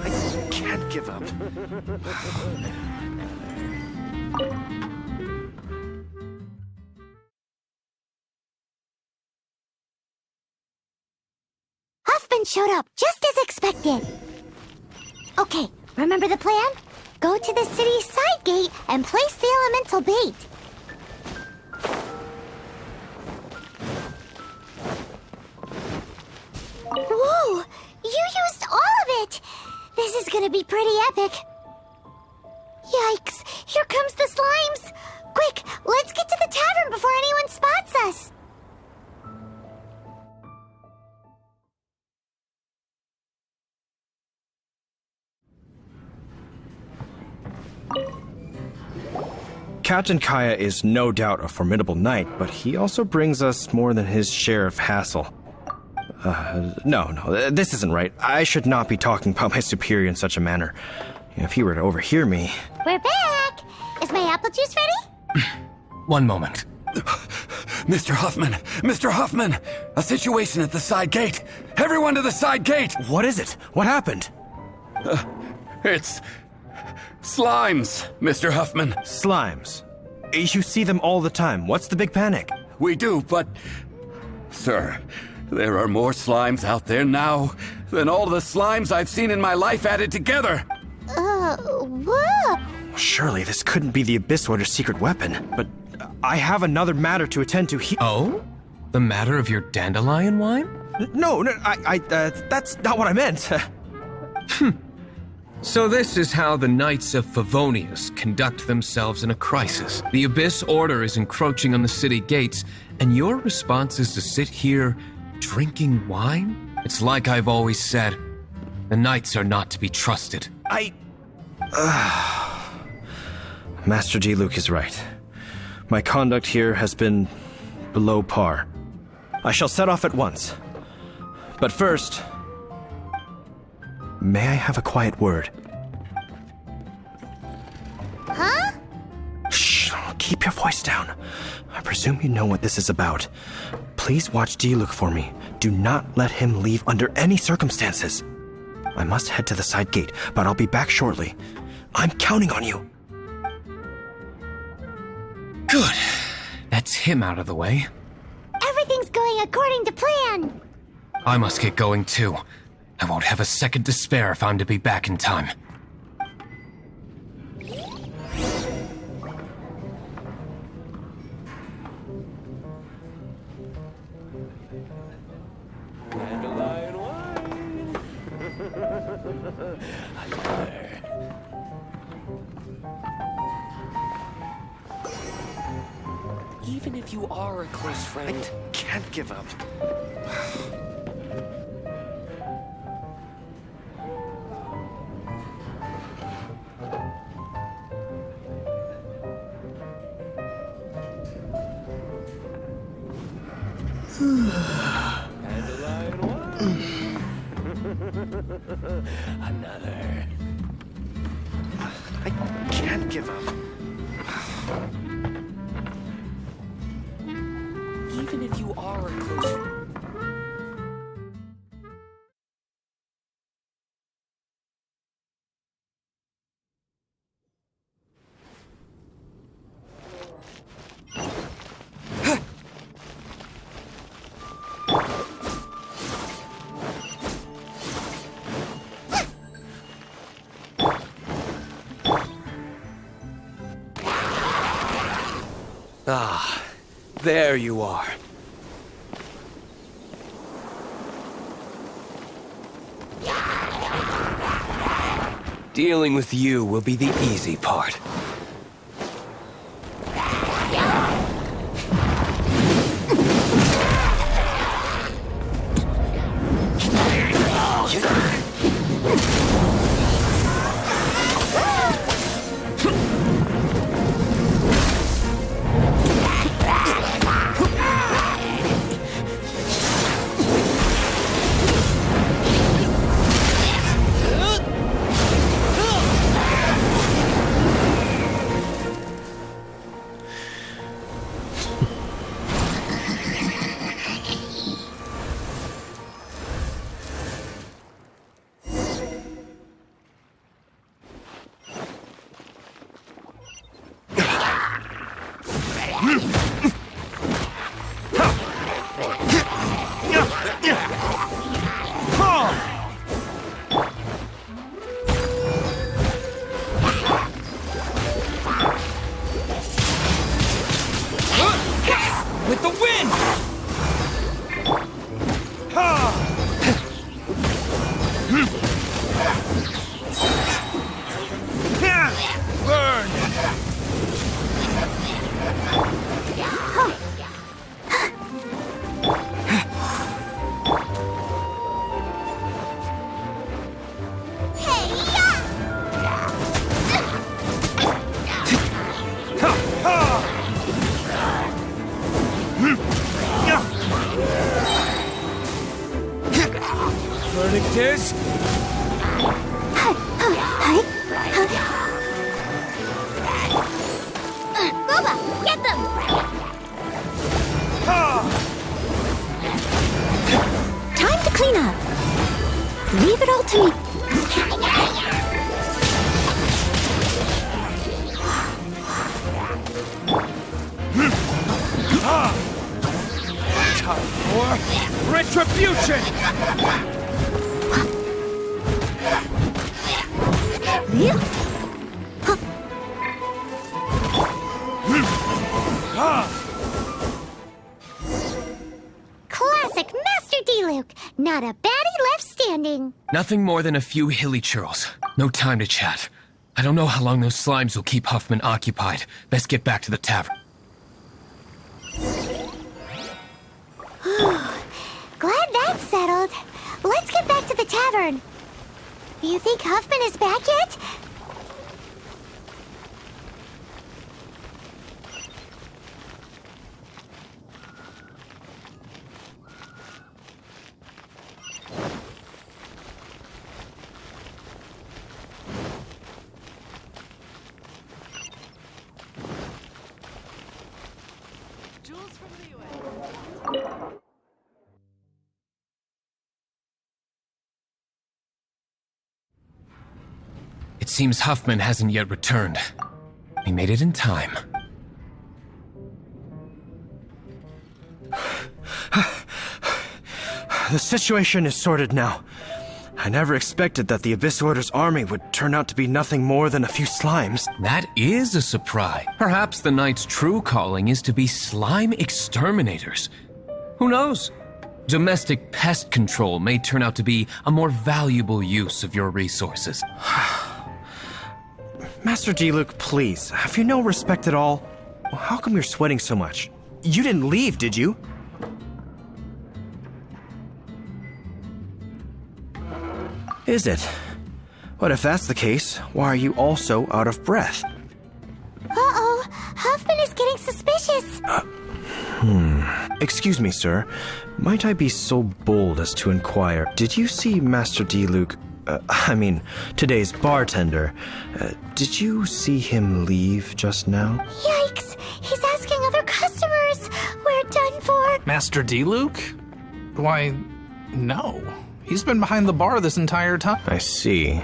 S5: I can't give up.
S7: Huffman showed up just as expected. Okay, remember the plan? Go to the city's side gate and place the elemental bait. Whoa! You used all of it! This is gonna be pretty epic. Yikes! Here comes the slimes! Quick, let's get to the tavern before anyone spots us!
S14: Captain Kaya is no doubt a formidable knight, but he also brings us more than his share of hassle. No, this isn't right. I should not be talking about my superior in such a manner. If he were to overhear me...
S7: We're back! Is my apple juice ready?
S13: One moment.
S9: Mr. Huffman! Mr. Huffman! A situation at the side gate! Everyone to the side gate!
S14: What is it? What happened?
S9: It's... slimes, Mr. Huffman.
S14: Slimes? You see them all the time. What's the big panic?
S9: We do, but... Sir, there are more slimes out there now than all the slimes I've seen in my life added together.
S7: What?
S14: Surely this couldn't be the Abyss Warder's secret weapon, but I have another matter to attend to here.
S13: Oh? The matter of your dandelion wine?
S14: No, that's not what I meant.
S13: So this is how the Knights of Favonius conduct themselves in a crisis. The Abyss Order is encroaching on the city gates, and your response is to sit here drinking wine? It's like I've always said, the Knights are not to be trusted.
S14: Master Diluc is right. My conduct here has been below par. I shall set off at once. But first, may I have a quiet word?
S7: Huh?
S14: Shh, keep your voice down. I presume you know what this is about. Please watch Diluc for me. Do not let him leave under any circumstances. I must head to the side gate, but I'll be back shortly. I'm counting on you.
S13: Good. That's him out of the way.
S7: Everything's going according to plan.
S13: I must get going too. I won't have a second to spare if I'm to be back in time.
S3: Dandelion wine. Even if you are a close friend,
S5: I can't give up.
S3: dandelion wine. Another.
S5: I can't give up.
S3: Even if you are a close friend.
S9: Ah, there you are. Dealing with you will be the easy part.
S16: With the wind! Burn! Verdict is...
S7: Boba, get them!
S1: Time to clean up. Leave it all to me.
S16: Time for retribution!
S7: Classic Master D-Luke. Not a baddie left standing.
S13: Nothing more than a few hilly churls. No time to chat. I don't know how long those slimes will keep Huffman occupied. Best get back to the tavern.
S7: Glad that's settled. Let's get back to the tavern. You think Huffman is back yet?
S13: It seems Huffman hasn't yet returned. He made it in time.
S14: The situation is sorted now. I never expected that the Abyss Order's army would turn out to be nothing more than a few slimes.
S13: That is a surprise. Perhaps the Knight's true calling is to be slime exterminators. Who knows? Domestic pest control may turn out to be a more valuable use of your resources.
S14: Master D-Luke, please, have you no respect at all? How come you're sweating so much? You didn't leave, did you? Is it? But if that's the case, why are you also out of breath?
S7: Uh-oh, Huffman is getting suspicious.
S14: Excuse me, sir. Might I be so bold as to inquire, did you see Master D-Luke, today's bartender, did you see him leave just now?
S7: Yikes, he's asking other customers. We're done for.
S12: Master D-Luke? Why, no. He's been behind the bar this entire time.
S14: I see.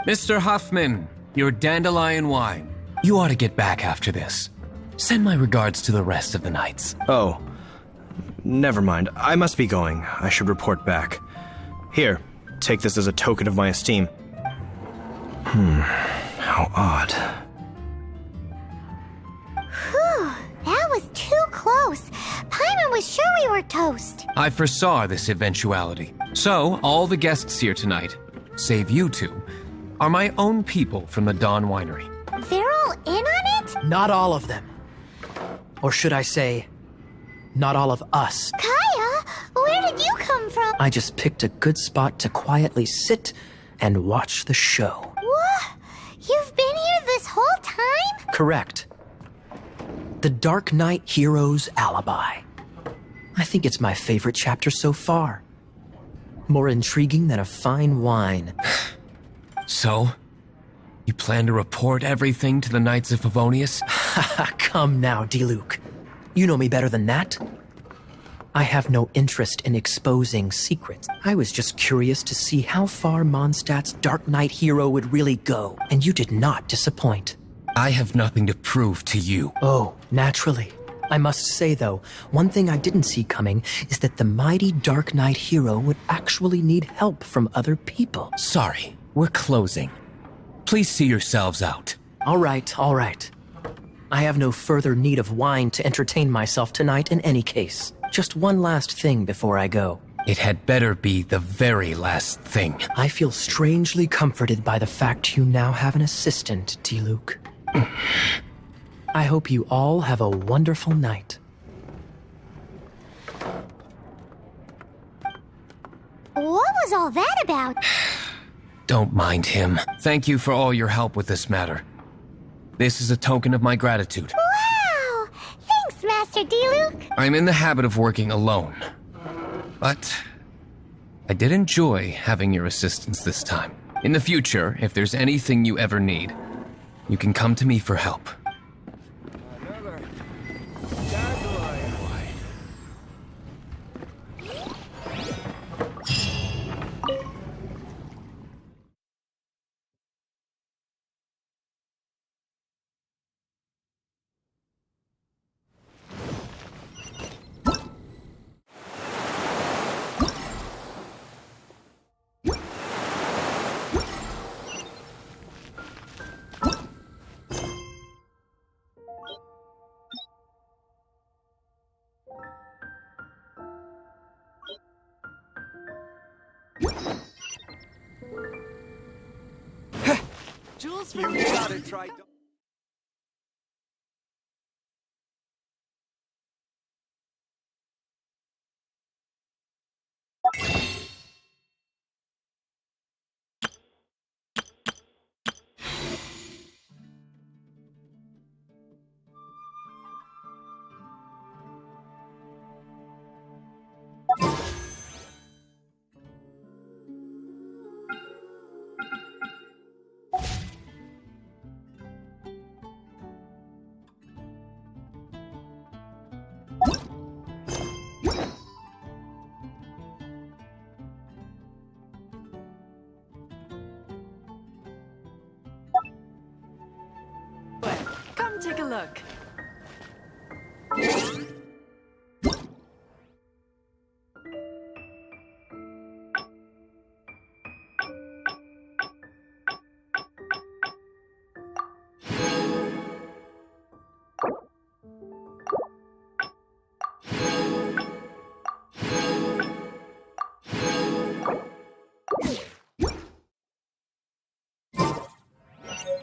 S13: Mr. Huffman, your dandelion wine. You ought to get back after this. Send my regards to the rest of the knights.
S14: Oh, never mind. I must be going. I should report back. Here, take this as a token of my esteem. How odd.
S7: Whew, that was sure we were toast.
S13: I foresaw this eventuality. So, all the guests here tonight, save you two, are my own people from the Dawn Winery.
S7: They're all in on it?
S15: Not all of them. Or should I say, not all of us.
S7: Kaya, where did you come from?
S15: I just picked a good spot to quietly sit and watch the show.
S7: What? You've been here this whole time?
S15: Correct. The Dark Knight Hero's Alibi. I think it's my favorite chapter so far. More intriguing than a fine wine.
S13: So, you plan to report everything to the Knights of Favonius?
S15: Come now, Diluc. You know me better than that. I have no interest in exposing secrets. I was just curious to see how far Mondstadt's Dark Knight hero would really go, and you did not disappoint.
S13: I have nothing to prove to you.
S15: Oh, naturally. I must say, though, one thing I didn't see coming is that the mighty Dark Knight hero would actually need help from other people.
S13: Sorry, we're closing. Please see yourselves out.
S15: All right, all right. I have no further need of wine to entertain myself tonight in any case. Just one last thing before I go.
S13: It had better be the very last thing.
S15: I feel strangely comforted by the fact you now have an assistant, Diluc. I hope you all have a wonderful night.
S7: What was all that about?
S13: Don't mind him. Thank you for all your help with this matter. This is a token of my gratitude.
S7: Wow! Thanks, Master Diluc.
S13: I'm in the habit of working alone. But I did enjoy having your assistance this time. In the future, if there's anything you ever need, you can come to me for help.
S3: Jules,
S4: You gotta try.
S11: Come take a look.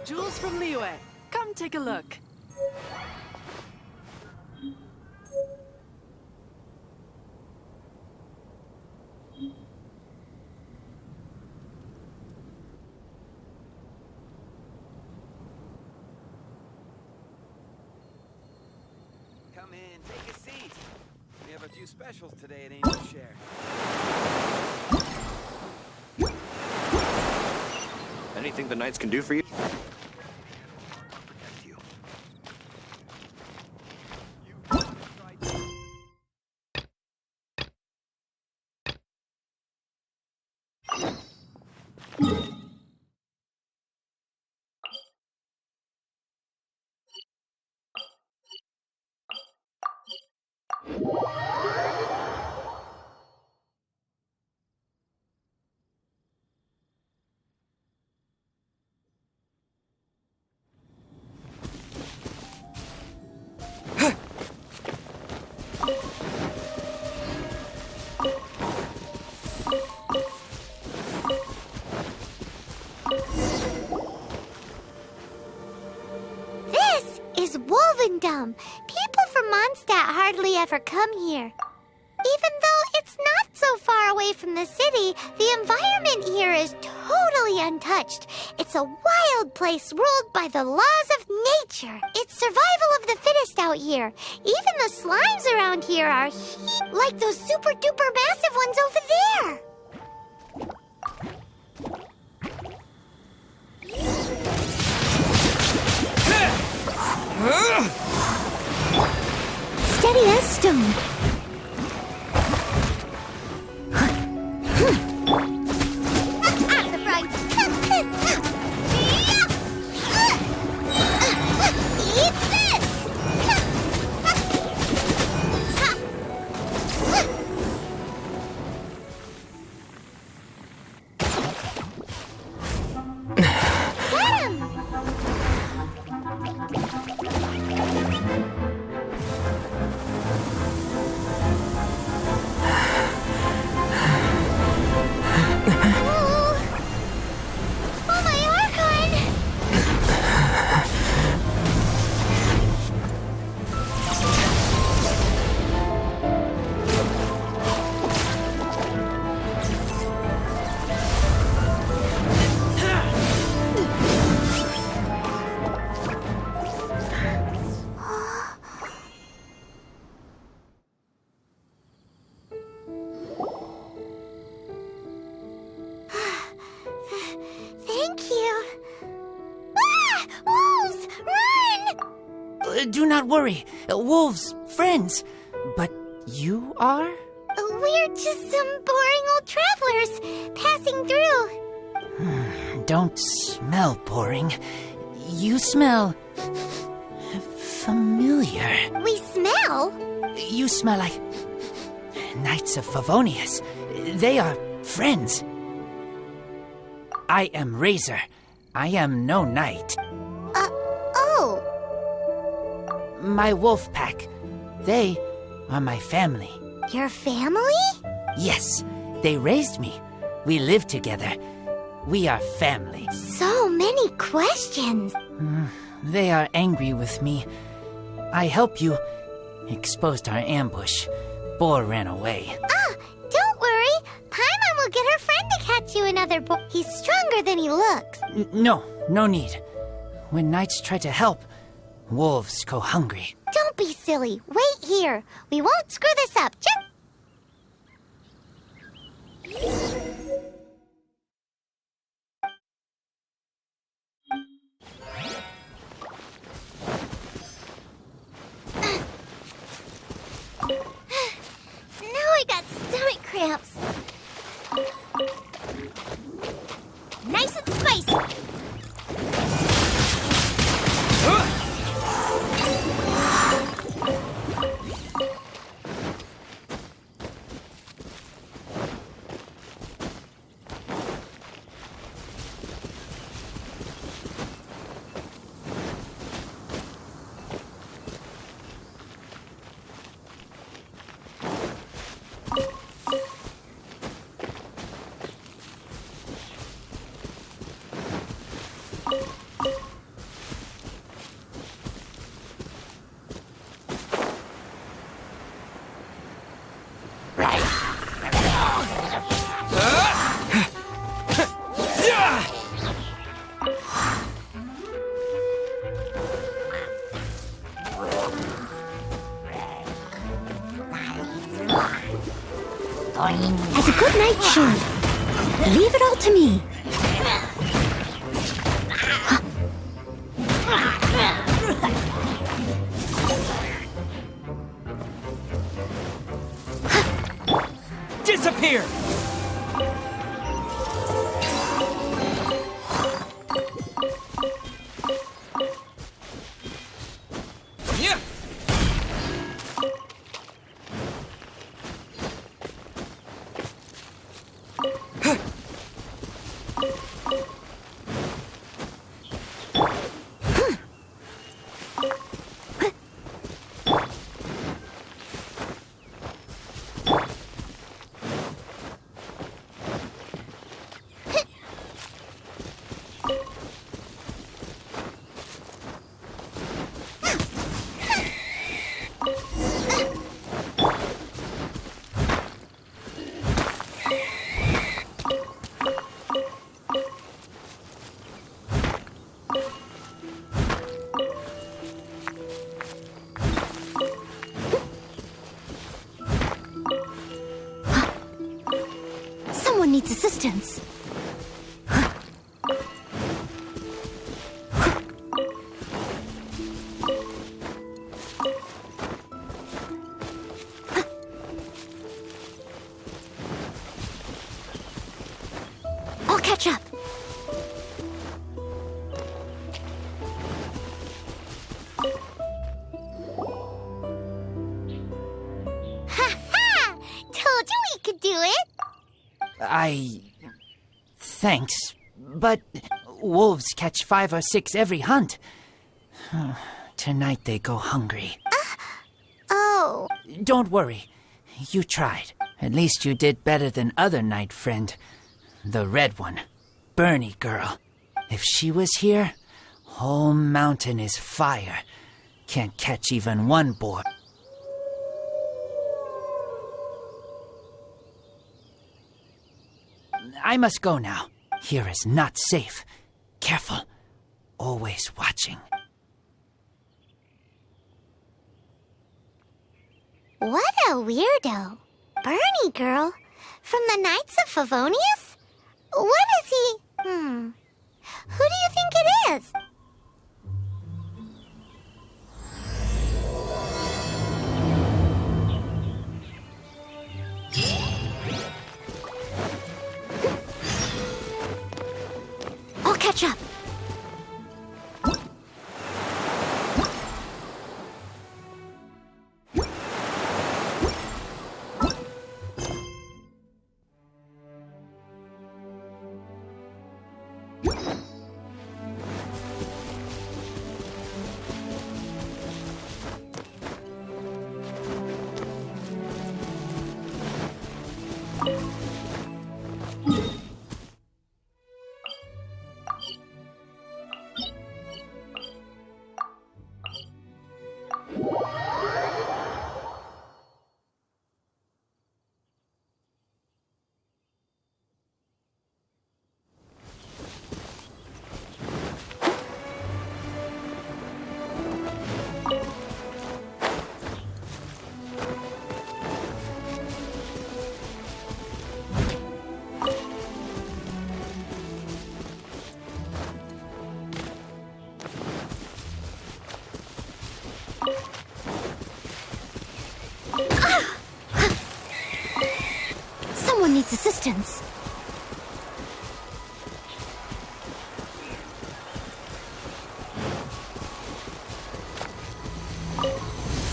S11: Jules from Liyue. Come take a look.
S4: Come in, take a seat. We have a few specials today at Angel Share.
S14: Anything the Knights can do for you?
S7: welcome. People from Mondstadt hardly ever come here. Even though it's not so far away from the city, the environment here is totally untouched. It's a wild place ruled by the laws of nature. It's survival of the fittest out here. Even the slimes around here are like those super duper massive ones over there.
S1: Steady as stone.
S17: Do not worry. Wolves, friends. But you are?
S7: We're just some boring old travelers passing through.
S17: Don't smell boring. You smell familiar.
S7: We smell?
S17: You smell like Knights of Favonius. They are friends. I am Razor. I am no knight.
S7: Oh.
S17: My wolf pack. They are my family.
S7: Your family?
S17: Yes, they raised me. We live together. We are family.
S7: So many questions.
S17: They are angry with me. I helped you. Exposed our ambush. Boar ran away.
S7: Don't worry. Paimon will get her friend to catch you another boar. He's stronger than he looks.
S17: No need. When knights try to help, wolves go hungry.
S7: Don't be silly. Wait here. We won't screw this up. Now I got stomach cramps. Nice and spicy.
S1: As a good knight should. Leave it all to me.
S16: Disappear!
S1: catch up.
S7: Ha! Told you we could do it!
S17: Thanks, but wolves catch 5 or 6 every hunt. Tonight they go hungry.
S7: Oh.
S17: Don't worry. You tried. At least you did better than other night friend. The red one. Bernie girl. If she was here, whole mountain is fire. Can't catch even one boar. I must go now. Here is not safe. Careful. Always watching.
S7: What a weirdo. Bernie girl? From the Knights of Favonius? What is he? Who do you think it is?
S1: I'll catch up. Someone needs assistance.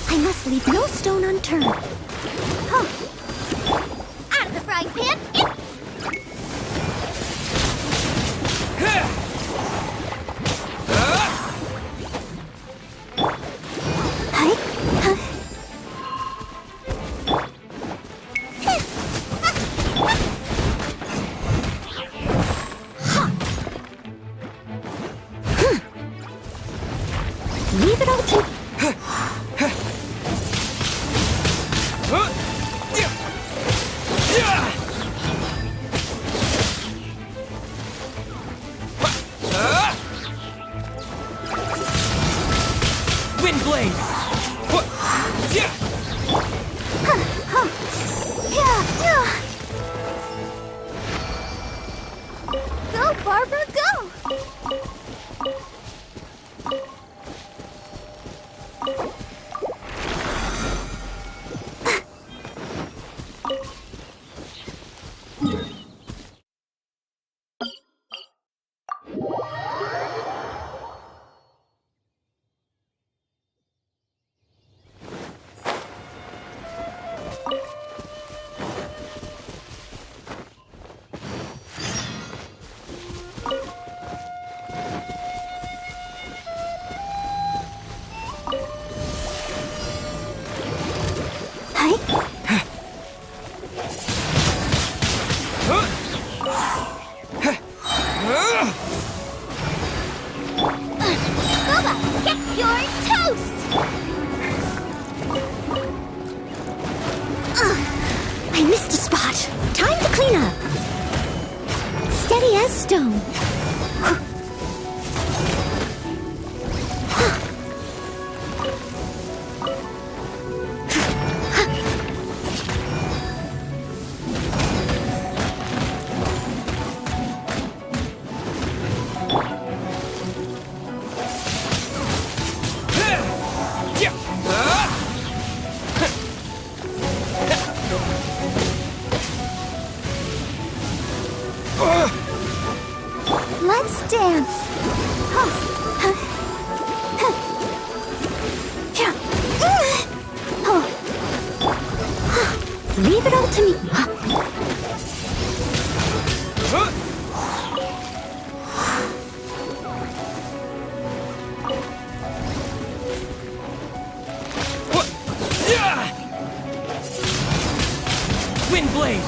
S1: I must leave no stone unturned. Huh.
S7: Out of the frying pan!
S1: Leave it all to...
S16: Windblade!
S7: Go, Barbara, go! Bubba, get your toast!
S1: I missed a spot. Time to clean up. Steady as stone. Let's dance. Leave it all to me.
S16: Windblade!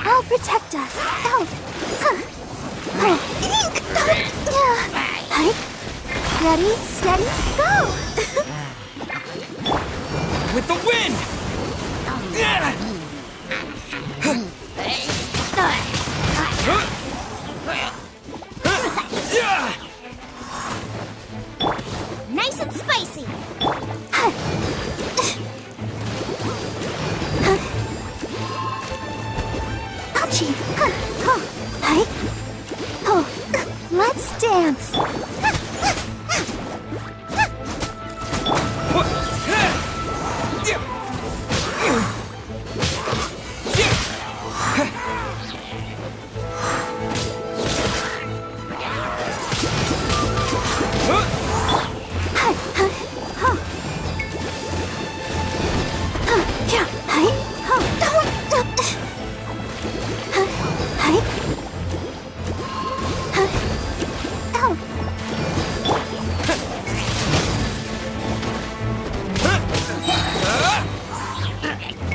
S1: I'll protect us. Ready, steady, go!
S16: With the wind!
S7: Nice and spicy.
S1: Ouchie! Let's dance.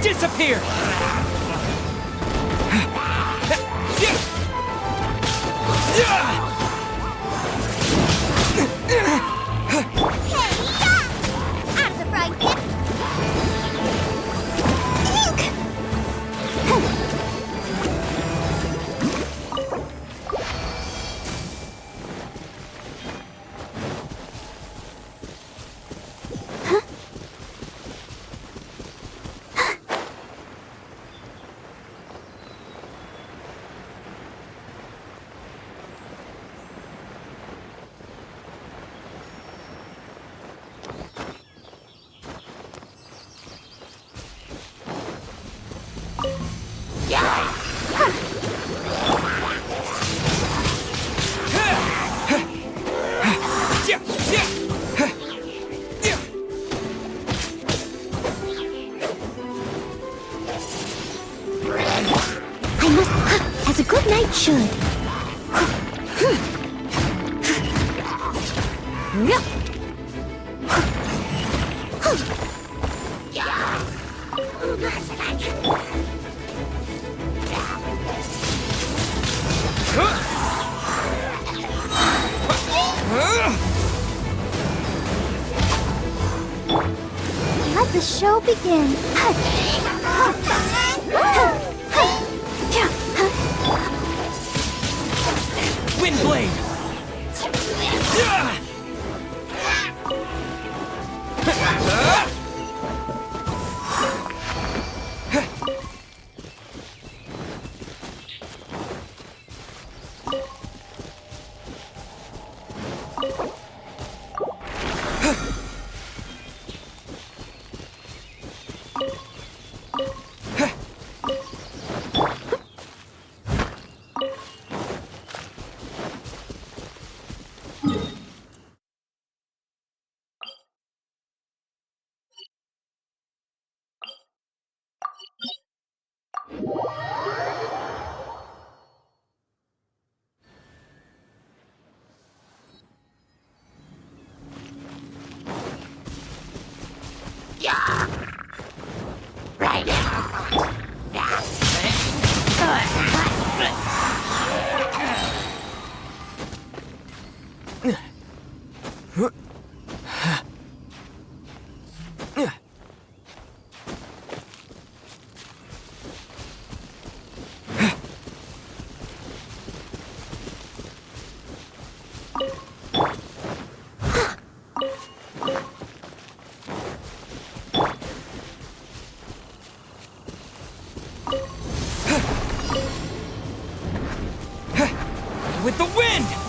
S16: Disappear!
S7: Out of the frying pan.
S1: I must, as a good knight should. Let the show begin.
S16: Windblade! With the wind!